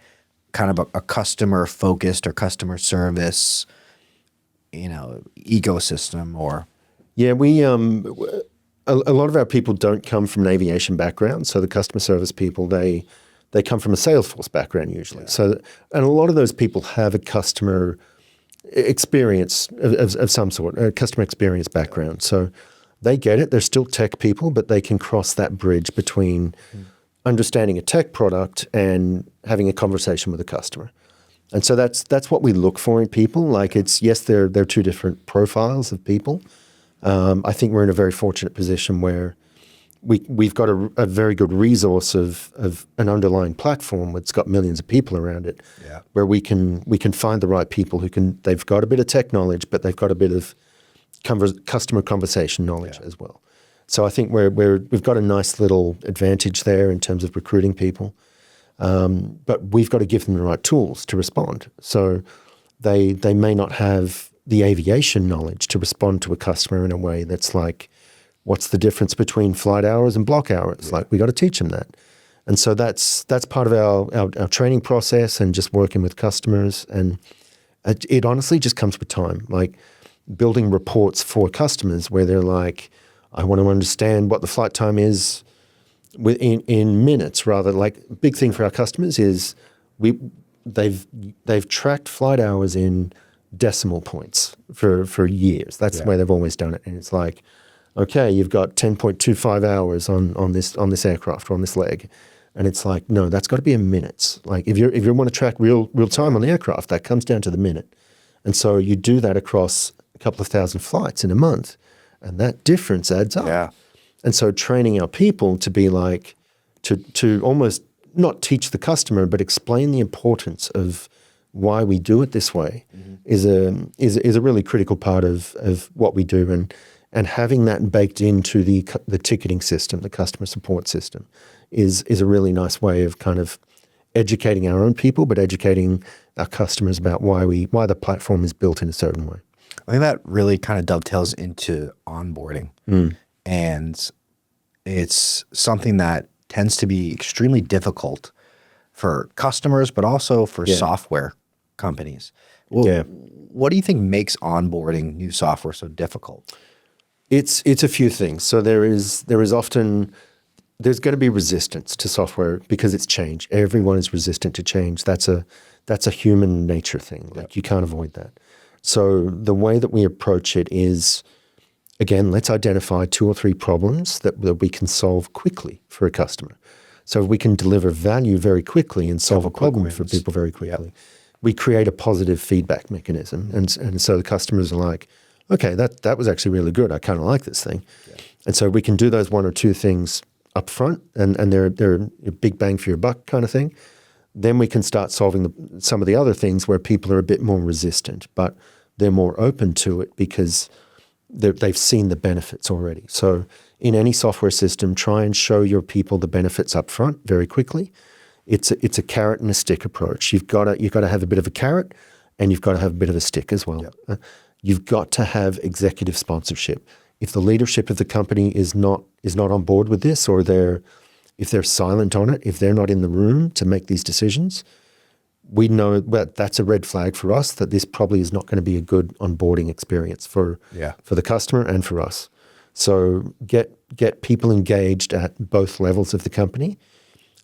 kind of a customer focused or customer service, ecosystem or? Yeah, we a lot of our people don't come from an aviation background. So the customer service people, they come from a Salesforce background usually. Yeah. So, and a lot of those people have a customer experience of some sort, a customer experience background. So they get it. They're still tech people, but they can cross that bridge between understanding a tech product and having a conversation with a customer. And so that's what we look for in people. Like they're two different profiles of people. I think we're in a very fortunate position where we've got a very good resource of an underlying platform that's got millions of people around it, where we can find the right people they've got a bit of tech knowledge, but they've got a bit of customer conversation knowledge as well. So I think we've got a nice little advantage there in terms of recruiting people, but we've got to give them the right tools to respond. So they may not have the aviation knowledge to respond to a customer in a way that's like, what's the difference between flight hours and block hours? Like we got to teach them that. And so that's part of our training process and just working with customers. And it honestly just comes with time, like building reports for customers where they're like, I want to understand what the flight time is in minutes rather. Like big thing for our customers is they've tracked flight hours in decimal points for years. That's the way they've always done it. And it's like, okay, you've got 10.25 hours on this aircraft or on this leg. And it's like, no, that's got to be in minutes. Like if you want to track real time on the aircraft, that comes down to the minute. And so you do that across a couple of thousand flights in a month, and that difference adds up. Yeah. And so training our people to be like, to almost not teach the customer, but explain the importance of why we do it this way is a really critical part of what we do. And having that baked into the ticketing system, the customer support system, is a really nice way of kind of educating our own people, but educating our customers about why the platform is built in a certain way. I think that really kind of dovetails into onboarding. And it's something that tends to be extremely difficult for customers, but also for software companies. Well, what do you think makes onboarding new software so difficult? It's a few things. So there's going to be resistance to software because it's change. Everyone is resistant to change. That's a human nature thing. Like you can't avoid that. So the way that we approach it is, again, let's identify 2 or 3 problems that we can solve quickly for a customer. So if we can deliver value very quickly and solve a problem for people very quickly, we create a positive feedback mechanism. And so the customers are like, okay, that was actually really good. I kind of like this thing. And so we can do those 1 or 2 things up front, and they're a big bang for your buck kind of thing. Then we can start solving some of the other things where people are a bit more resistant, but they're more open to it because they've seen the benefits already. So in any software system, try and show your people the benefits up front very quickly. It's a carrot and a stick approach. You've got to have a bit of a carrot, and you've got to have a bit of a stick as well. You've got to have executive sponsorship. If the leadership of the company is not on board with this, or if they're silent on it, if they're not in the room to make these decisions, we know that that's a red flag for us, that this probably is not going to be a good onboarding experience for the customer and for us. So get people engaged at both levels of the company.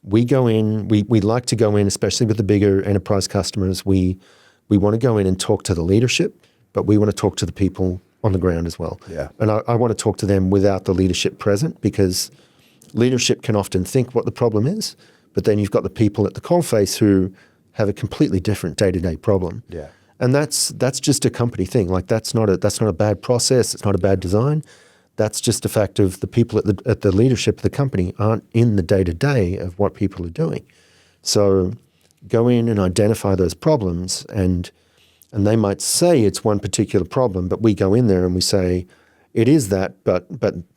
We go in, we like to go in, especially with the bigger enterprise customers, we want to go in and talk to the leadership, but we want to talk to the people on the ground as well. And I want to talk to them without the leadership present, because leadership can often think what the problem is, but then you've got the people at the coalface who have a completely different day-to-day problem. And that's just a company thing. Like that's not a bad process. It's not a bad design. That's just a fact of the people at the leadership of the company aren't in the day-to-day of what people are doing. So go in and identify those problems, and they might say it's one particular problem, but we go in there and we say, it is that, but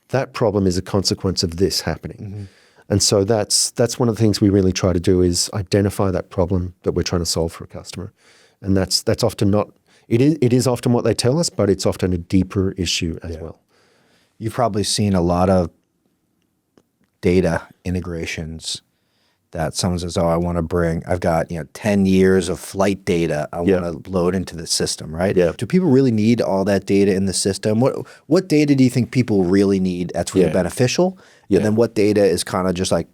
that problem is a consequence of this happening. Mm-hmm. And so that's one of the things we really try to do is identify that problem that we're trying to solve for a customer. And that's often not, it is often what they tell us, but it's often a deeper issue as well. You've probably seen a lot of data integrations that someone says, oh, I've got 10 years of flight data I want to load into the system, right? Yeah. Do people really need all that data in the system? What data do you think people really need that's really beneficial? Yeah. And then what data is kind of just like,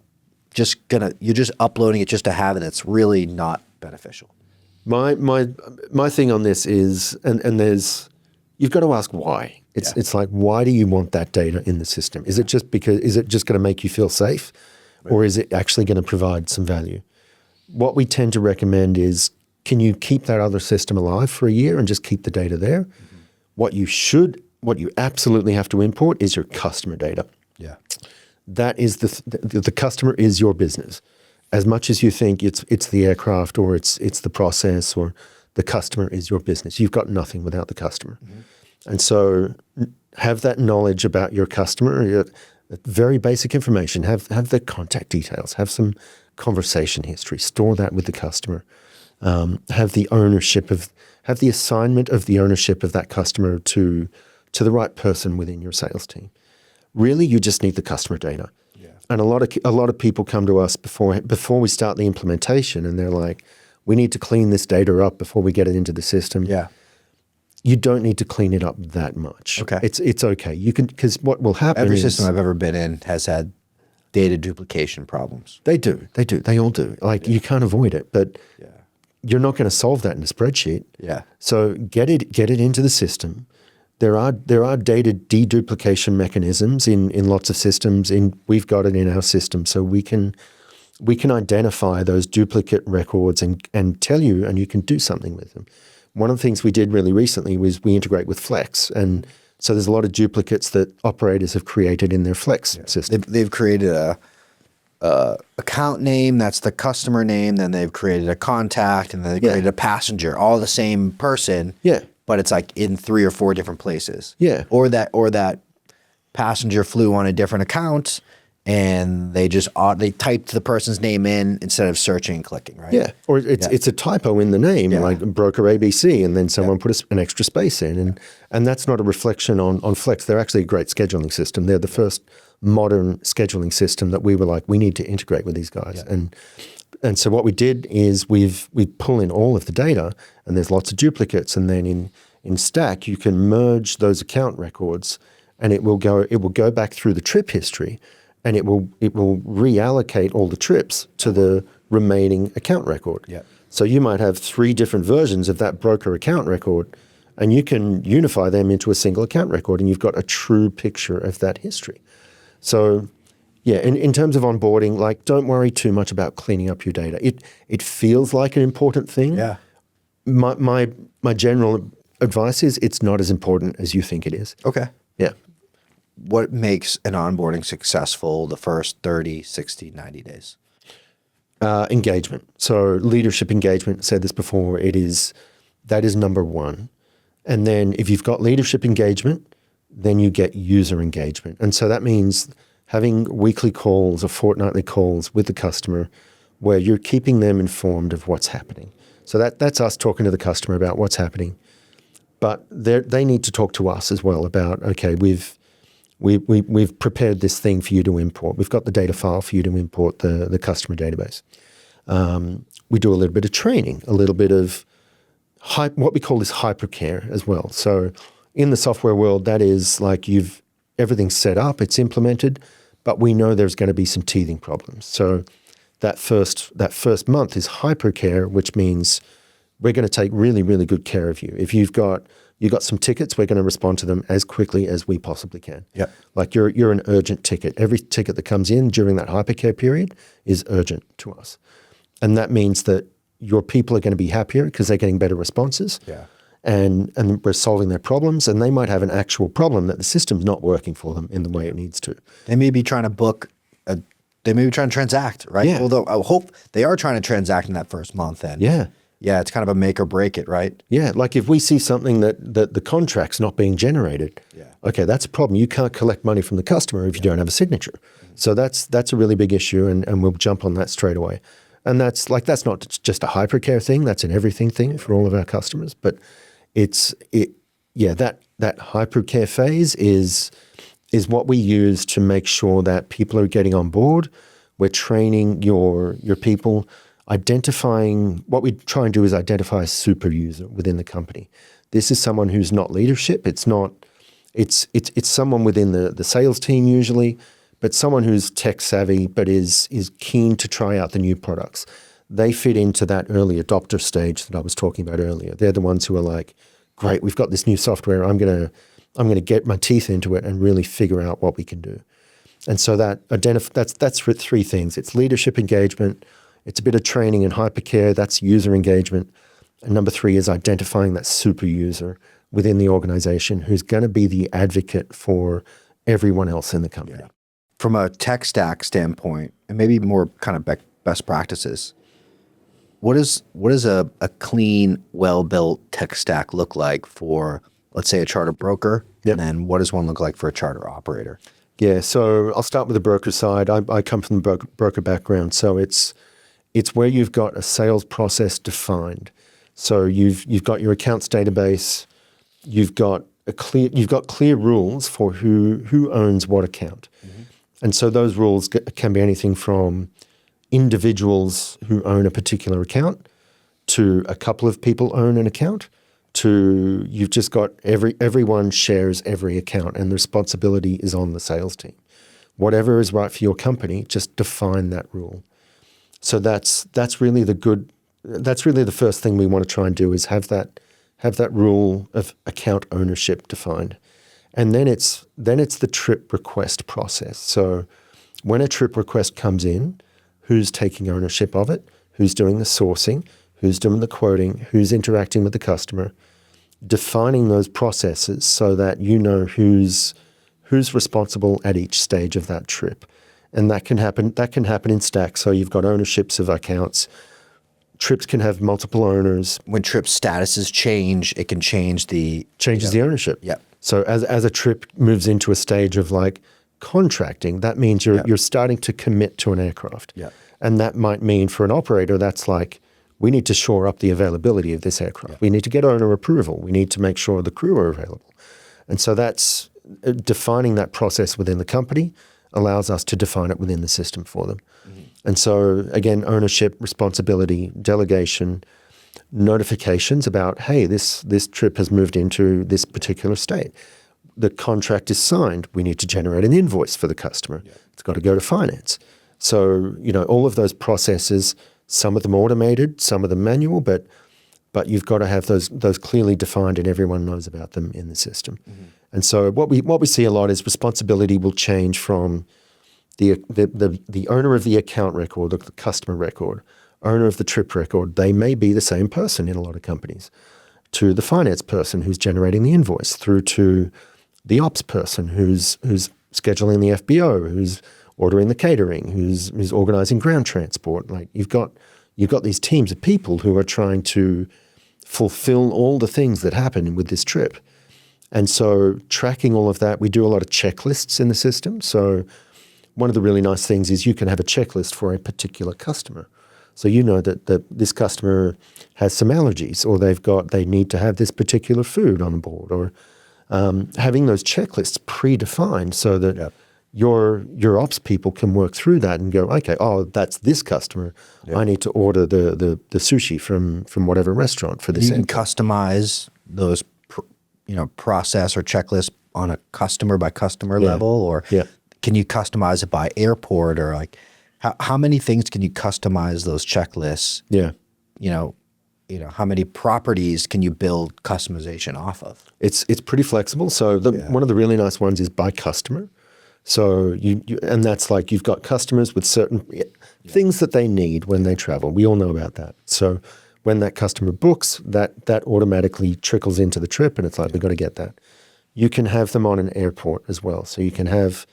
you're just uploading it just to have it that's really not beneficial? My thing on this is, and there's, you've got to ask why. It's like, why do you want that data in the system? Is it just going to make you feel safe, or is it actually going to provide some value? What we tend to recommend is, can you keep that other system alive for a year and just keep the data there? Mm-hmm. What you absolutely have to import is your customer data. Yeah, that is the customer is your business. As much as you think it's the aircraft or it's the process, or the customer is your business, you've got nothing without the customer. Mm-hmm. And so have that knowledge about your customer, very basic information, have the contact details, have some conversation history, store that with the customer, have the assignment of the ownership of that customer to the right person within your sales team. Really, you just need the customer data. Yeah. And a lot of people come to us before we start the implementation, and they're like, we need to clean this data up before we get it into the system. Yeah. You don't need to clean it up that much. Okay. It's okay. You can, because what will happen Every system I've ever been in has had data duplication problems. They do. They all do. Like, you can't avoid it, but you're not going to solve that in a spreadsheet. Yeah. So get it into the system. There are data deduplication mechanisms in lots of systems. We've got it in our system, so we can identify those duplicate records and tell you, and you can do something with them. One of the things we did really recently was we integrate with Flex, and so there's a lot of duplicates that operators have created in their Flex system. They've created a account name, that's the customer name, then they've created a contact, and then they've created a passenger, all the same person. Yeah. But it's like in 3 or 4 different places. Yeah. Or that passenger flew on a different account, and they typed the person's name in instead of searching and clicking, right? Yeah, or it's a typo in the name, like broker ABC, and then someone put an extra space in, and that's not a reflection on Flex. They're actually a great scheduling system. They're the first modern scheduling system that we were like, we need to integrate with these guys. Yeah. And so what we did is we pull in all of the data, and there's lots of duplicates, and then in Stack you can merge those account records, and it will go back through the trip history, and it will reallocate all the trips to the remaining account record. Yeah. So you might have 3 different versions of that broker account record, and you can unify them into a single account record, and you've got a true picture of that history. So yeah, in terms of onboarding, like, don't worry too much about cleaning up your data. It feels like an important thing. Yeah. My general advice is it's not as important as you think it is. Okay. Yeah. What makes an onboarding successful the first 30, 60, 90 days? Engagement. So leadership engagement, I said this before, that is number one. And then if you've got leadership engagement, then you get user engagement. And so that means having weekly calls or fortnightly calls with the customer where you're keeping them informed of what's happening. So that's us talking to the customer about what's happening. But they need to talk to us as well about, okay, we've prepared this thing for you to import. We've got the data file for you to import the customer database. We do a little bit of training, a little bit of what we call this hypercare as well. So in the software world, that is like everything's set up, it's implemented, but we know there's going to be some teething problems. So that first month is hypercare, which means we're going to take really, really good care of you. If you've got some tickets, we're going to respond to them as quickly as we possibly can. Yeah. Like you're an urgent ticket. Every ticket that comes in during that hypercare period is urgent to us. And that means that your people are going to be happier because they're getting better responses. Yeah. and we're solving their problems, and they might have an actual problem that the system's not working for them in the way it needs to. They may be trying to they may be trying to transact, right? Yeah. Although I hope they are trying to transact in that first month. And yeah, it's kind of a make or break it, right? Yeah, like if we see something that the contract's not being generated, okay, that's a problem. You can't collect money from the customer if you don't have a signature. So that's a really big issue, and we'll jump on that straight away. And that's not just a hypercare thing. That's an everything thing for all of our customers. But that hypercare phase is what we use to make sure that people are getting on board. We're training your people. Identifying, what we try and do is identify a super user within the company. This is someone who's not leadership. It's someone within the sales team usually, but someone who's tech savvy but is keen to try out the new products. They fit into that early adopter stage that I was talking about earlier. They're the ones who are like, great, we've got this new software. I'm gonna get my teeth into it and really figure out what we can do. And so that's for three things. It's leadership engagement. It's a bit of training and hypercare. That's user engagement. And number three is identifying that super user within the organization who's going to be the advocate for everyone else in the company. Yeah. From a tech stack standpoint, and maybe more kind of best practices, what does a clean, well-built tech stack look like for, let's say, a charter broker? Yep. And then what does one look like for a charter operator? Yeah, so I'll start with the broker side. I come from the broker background, so it's where you've got a sales process defined. So you've got your accounts database, you've got clear rules for who owns what account. Mm-hmm. And so those rules can be anything from individuals who own a particular account to a couple of people own an account to you've just got everyone shares every account and the responsibility is on the sales team. Whatever is right for your company, just define that rule. So that's really the first thing we want to try and do is have that rule of account ownership defined. And then it's the trip request process. So when a trip request comes in, who's taking ownership of it, who's doing the sourcing, who's doing the quoting, who's interacting with the customer, defining those processes so that you know who's responsible at each stage of that trip. And that can happen in Stack. So you've got ownerships of accounts. Trips can have multiple owners. When trip statuses change, it can change the ownership. Yeah. So as a trip moves into a stage of like contracting, that means you're starting to commit to an aircraft. Yeah. And that might mean for an operator, that's like, we need to shore up the availability of this aircraft. Yeah. We need to get owner approval. We need to make sure the crew are available. And so that's defining that process within the company allows us to define it within the system for them. Mm-hmm. And so again, ownership, responsibility, delegation, notifications about, hey, this trip has moved into this particular state. The contract is signed. We need to generate an invoice for the customer. Yeah. It's got to go to finance. So, all of those processes, some of them automated, some of them manual, but you've got to have those clearly defined and everyone knows about them in the system. Mm-hmm. And so what we see a lot is responsibility will change from the owner of the account record, or the customer record, owner of the trip record. They may be the same person in a lot of companies, to the finance person who's generating the invoice, through to the ops person who's scheduling the FBO, who's ordering the catering, who's organizing ground transport. Like you've got these teams of people who are trying to fulfill all the things that happen with this trip. And so tracking all of that, we do a lot of checklists in the system. So one of the really nice things is you can have a checklist for a particular customer. So you know that this customer has some allergies, or they need to have this particular food on board, or having those checklists predefined so that your ops people can work through that and go, okay, that's this customer. Yep. I need to order the sushi from whatever restaurant for this. You can customize those process or checklist on a customer by customer level, or can you customize it by airport, or like how many things can you customize those checklists? Yeah. How many properties can you build customization off of? It's pretty flexible. So one of the really nice ones is by customer. So and that's like you've got customers with certain things that they need when they travel. We all know about that. So when that customer books, that automatically trickles into the trip, and it's like, we've got to get that. You can have them on an airport as well. So you can have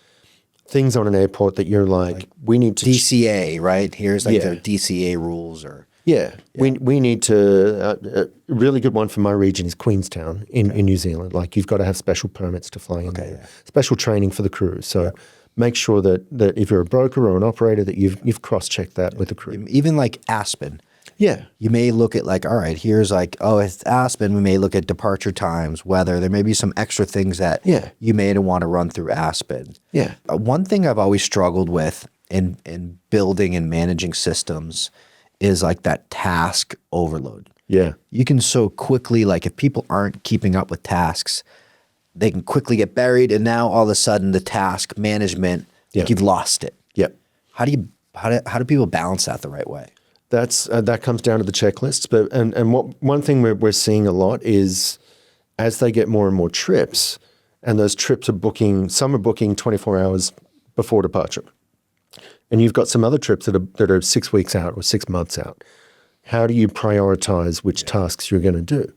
things on an airport that you're like we need to DCA, right? Here's like their DCA rules or. Yeah. We need to, a really good one for my region is Queenstown in New Zealand. Like you've got to have special permits to fly in there, special training for the crew. So make sure that if you're a broker or an operator that you've cross-checked that with the crew. Even like Aspen. Yeah. You may look at like, all right, here's like, oh, it's Aspen. We may look at departure times, weather. There may be some extra things that you may want to run through Aspen. Yeah. One thing I've always struggled with in building and managing systems is like that task overload. Yeah. You can so quickly, like if people aren't keeping up with tasks, they can quickly get buried. And now all of a sudden the task management, you've lost it. Yep. How do people balance that the right way? That comes down to the checklists. But one thing we're seeing a lot is as they get more and more trips, and those trips are booking, some are booking 24 hours before departure. And you've got some other trips that are 6 weeks out or 6 months out. How do you prioritize which tasks you're going to do?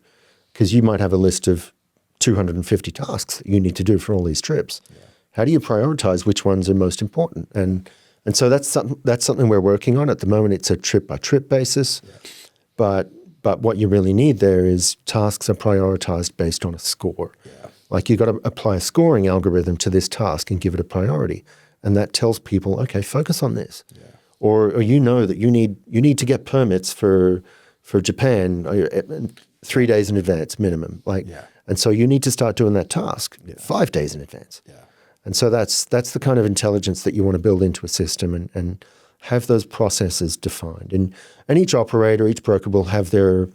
Because you might have a list of 250 tasks that you need to do for all these trips. Yeah. How do you prioritize which ones are most important? And so that's something we're working on at the moment. It's a trip by trip basis, but what you really need there is tasks are prioritized based on a score. Yeah. Like you've got to apply a scoring algorithm to this task and give it a priority. And that tells people, okay, focus on this. Yeah. Or you know that you need to get permits for Japan 3 days in advance minimum. And so you need to start doing that task 5 days in advance. Yeah. And so that's the kind of intelligence that you want to build into a system and have those processes defined. And each operator, each broker will have their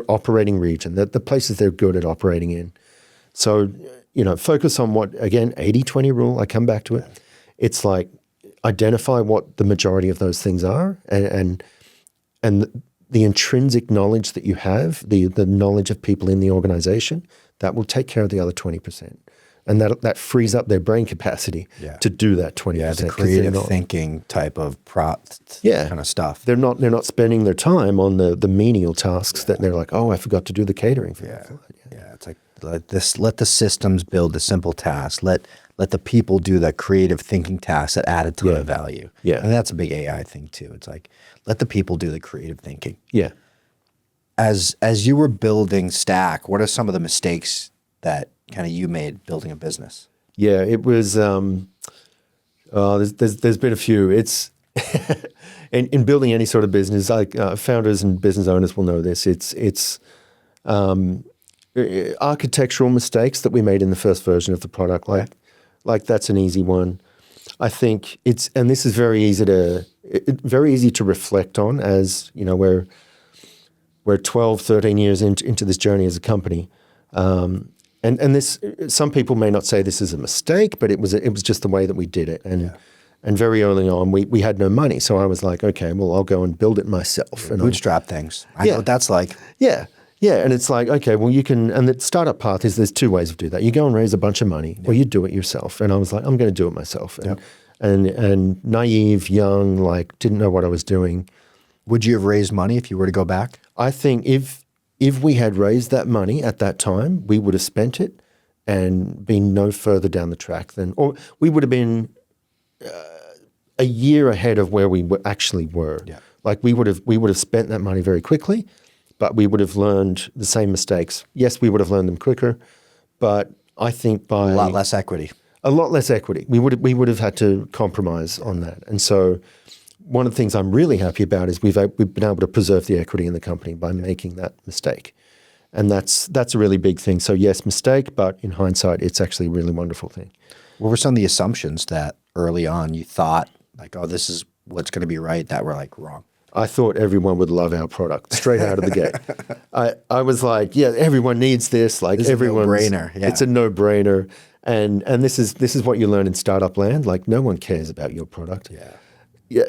operating region, the places they're good at operating in. So, focus on what, again, 80-20 rule, I come back to it. Yeah. It's like identify what the majority of those things are and the intrinsic knowledge that you have, the knowledge of people in the organization, that will take care of the other 20%. And that frees up their brain capacity to do that 20%. Yeah, the creative thinking type of kind of stuff. They're not spending their time on the menial tasks that they're like, oh, I forgot to do the catering for that flight. Yeah, it's like let the systems build the simple tasks. Let the people do the creative thinking tasks that add a ton of value. Yeah. And that's a big AI thing too. It's like, let the people do the creative thinking. Yeah. As you were building Stack, what are some of the mistakes that kind of you made building a business? Yeah, it was, there's been a few. It's, in building any sort of business, like founders and business owners will know this, it's architectural mistakes that we made in the first version of the product. Like that's an easy one. I think and this is very easy to reflect on as, we're 12, 13 years into this journey as a company. And this, some people may not say this is a mistake, but it was just the way that we did it. And very early on, we had no money. So I was like, okay, well, I'll go and build it myself. And bootstrap things. I know what that's like. Yeah. Yeah, and it's like, okay, well, you can, and the startup path is there's two ways of do that. You go and raise a bunch of money, or you do it yourself. And I was like, I'm going to do it myself. And naive, young, like didn't know what I was doing. Would you have raised money if you were to go back? I think if we had raised that money at that time, we would have spent it and been no further down the track or we would have been a year ahead of where we actually were. Yeah. Like we would have spent that money very quickly. But we would have learned the same mistakes. Yes, we would have learned them quicker, but I think by a lot less equity. A lot less equity. We would have had to compromise on that. And so, one of the things I'm really happy about is we've been able to preserve the equity in the company by making that mistake, and that's a really big thing. So yes, mistake, but in hindsight, it's actually a really wonderful thing. What were some of the assumptions that early on you thought like, oh, this is what's going to be right that were like wrong? I thought everyone would love our product straight out of the gate. I was like, yeah, everyone needs this. Like everyone's a no-brainer. Yeah. It's a no-brainer. And this is what you learn in startup land. Like no one cares about your product. Yeah.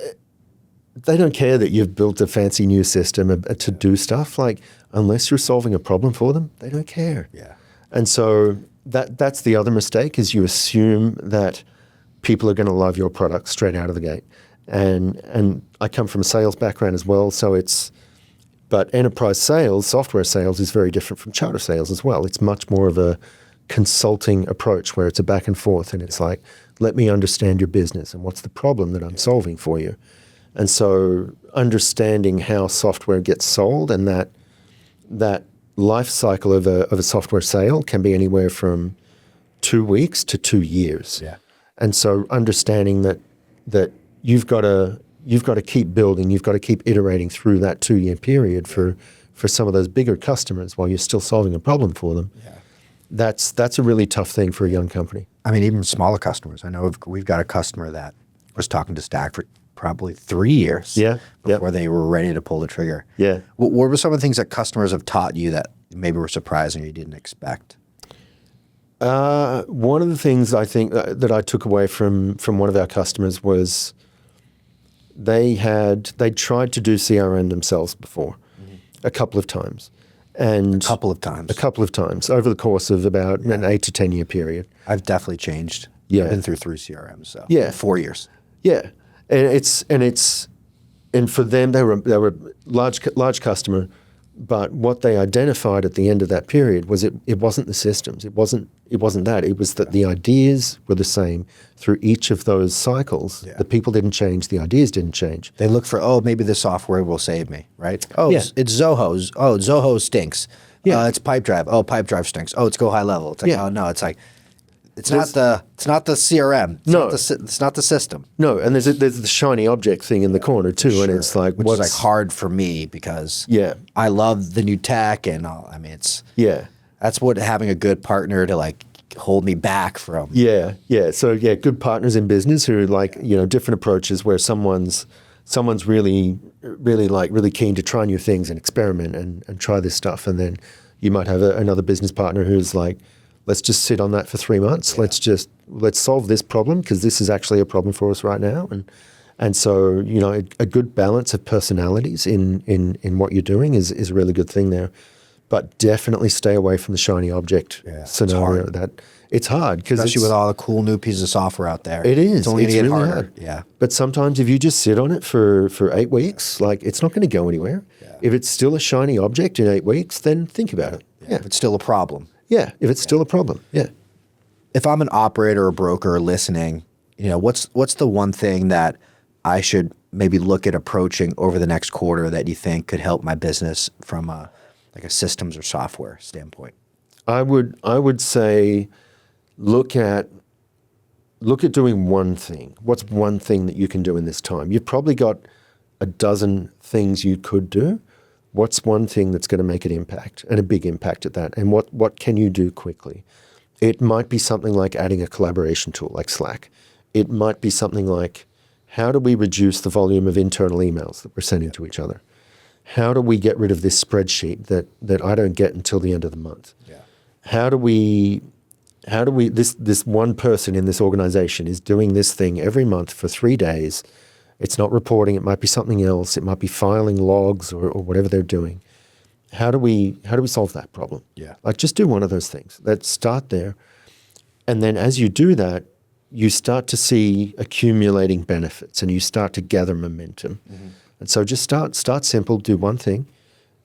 They don't care that you've built a fancy new system to do stuff. Like unless you're solving a problem for them, they don't care. Yeah. And so that's the other mistake is you assume that people are going to love your product straight out of the gate. And I come from a sales background as well, so it's But enterprise sales, software sales, is very different from charter sales as well. It's much more of a consulting approach where it's a back and forth, and it's like, let me understand your business and what's the problem that I'm solving for you. And so understanding how software gets sold and that life cycle of a software sale can be anywhere from 2 weeks to 2 years. Yeah. And so understanding that you've got to keep building, you've got to keep iterating through that 2-year period for some of those bigger customers while you're still solving a problem for them. Yeah. That's a really tough thing for a young company. I mean, even smaller customers. I know we've got a customer that was talking to Stack for probably 3 years before they were ready to pull the trigger. Yeah. What were some of the things that customers have taught you that maybe were surprising you didn't expect? One of the things I think that I took away from one of our customers was they tried to do CRM themselves before a couple of times. And A couple of times over the course of about an 8 to 10 year period. I've definitely changed. Yeah. I've been through 3 CRMs, so 4 years. Yeah, and for them they were large customer, but what they identified at the end of that period was it wasn't the systems, it wasn't that, it was that the ideas were the same through each of those cycles. Yeah. The people didn't change, the ideas didn't change. They look for, maybe the software will save me, right? Oh, Yeah. it's Zoho's. Oh, Zoho stinks. Yeah. It's Pipedrive. Oh, Pipedrive stinks. Oh, it's Go High Level. It's like, Yeah. oh no, it's like, it's not the CRM. It's not the system. No, and there's the shiny object thing in the corner too, and it's like Which is like hard for me because I love the new tech and all. I mean, that's what having a good partner to like hold me back from. Yeah. So good partners in business who like different approaches where someone's really keen to try new things and experiment and try this stuff, and then you might have another business partner who's like, let's just sit on that for 3 months. Yeah. Let's solve this problem because this is actually a problem for us right now. And so a good balance of personalities in what you're doing is a really good thing there. But definitely stay away from the shiny object scenario. It's hard because especially with all the cool new pieces of software out there. It is. It's only it's going to get really harder. hard. Yeah. But sometimes if you just sit on it for 8 weeks, like it's not going to go anywhere. Yeah. If it's still a shiny object in 8 weeks, then think about it. Yeah. If it's still a problem. Yeah, if it's still a problem. Yeah. If I'm an operator or broker listening, what's the one thing that I should maybe look at approaching over the next quarter that you think could help my business from a systems or software standpoint? I would say look at doing one thing. What's one thing that you can do in this time? You've probably got a dozen things you could do. What's one thing that's going to make an impact, and a big impact at that? And what can you do quickly? It might be something like adding a collaboration tool like Slack. It might be something like, how do we reduce the volume of internal emails that we're sending to each other? How do we get rid of this spreadsheet that I don't get until the end of the month? Yeah. How do we this one person in this organization is doing this thing every month for 3 days. It's not reporting. It might be something else. It might be filing logs or whatever they're doing. How do we solve that problem? Yeah. Like just do one of those things. Let's start there. And then as you do that, you start to see accumulating benefits and you start to gather momentum. Mm-hmm. And so just start simple, do one thing,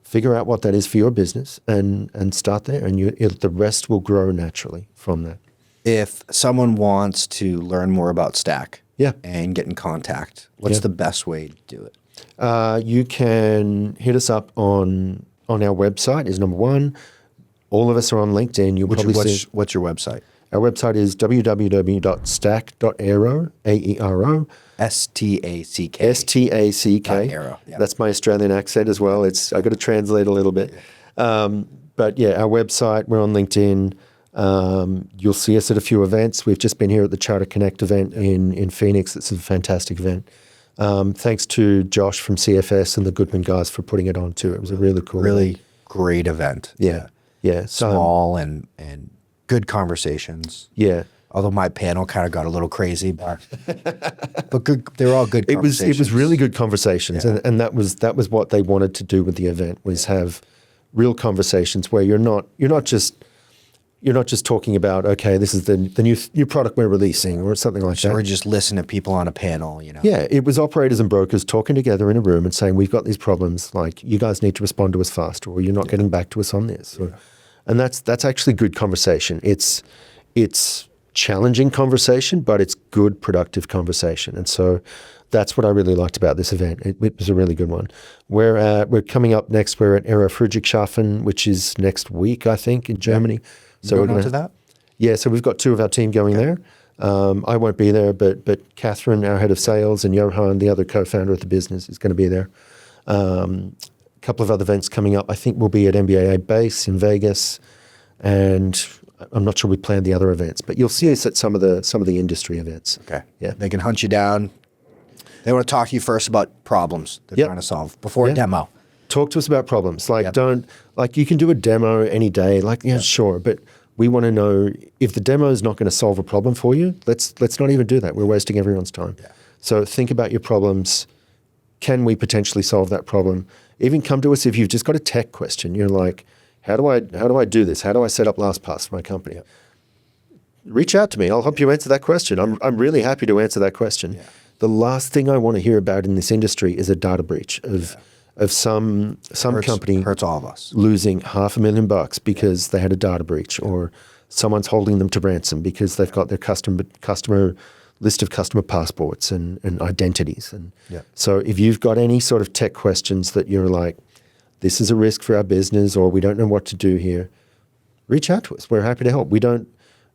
figure out what that is for your business and start there, and the rest will grow naturally from that. If someone wants to learn more about Stack and get in contact, what's the best way to do it? You can hit us up on our website is number one. All of us are on LinkedIn. You'll probably see. What's your website? Our website is www.stack.aero, A-E-R-O. S-T-A-C-K. S-T-A-C-K. Aero. Yeah. That's my Australian accent as well. I got to translate a little bit. But yeah, our website, we're on LinkedIn. You'll see us at a few events. We've just been here at the Charter Connect event in Phoenix. It's a fantastic event. Thanks to Josh from CFS and the Goodman guys for putting it on too. It was a really cool event. Great event. Yeah. Small and good conversations. Yeah. Although my panel kind of got a little crazy, but good. They were all good conversations. It was really good conversations, and that was what they wanted to do with the event, was have real conversations where you're not just you're not just talking about, okay, this is the new product we're releasing or something like that. Or just listen to people on a panel, you know. Yeah, it was operators and brokers talking together in a room and saying, we've got these problems, like you guys need to respond to us faster, or you're not getting back to us on this. And that's actually good conversation. It's challenging conversation, but it's good, productive conversation. And so that's what I really liked about this event. It was a really good one. We're coming up next. We're at Aero Friedrichshafen, which is next week, I think, in Germany. So we're going to that? Yeah, so we've got 2 of our team going there. I won't be there, but Catherine, our head of sales, and Johan, the other co-founder of the business, is going to be there. A couple of other events coming up. I think we'll be at MBA Base in Vegas, and I'm not sure we planned the other events, but you'll see us at some of the industry events. Okay. Yeah. They can hunt you down. They want to talk to you first about problems they're trying to solve before a demo. Talk to us about problems. Like you can do a demo any day. Like, sure, but we want to know if the demo is not going to solve a problem for you, let's not even do that. We're wasting everyone's time. Yeah. So think about your problems. Can we potentially solve that problem? Even come to us if you've just got a tech question. You're like, how do I do this? How do I set up LastPass for my company? Yeah. Reach out to me. I'll help you answer that question. I'm really happy to answer that question. Yeah. The last thing I want to hear about in this industry is a data breach of some company hurts all of us losing $500,000 because they had a data breach, or someone's holding them to ransom because they've got their customer list of customer passports and identities. And so if you've got any sort of tech questions that you're like, this is a risk for our business, or we don't know what to do here, reach out to us. We're happy to help.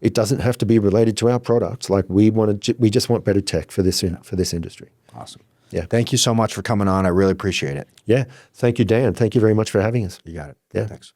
It doesn't have to be related to our products. Like we just want better tech for this industry. Awesome. Yeah. Thank you so much for coming on. I really appreciate it. Yeah. Thank you, Dan. Thank you very much for having us. You got it. Yeah. Thanks.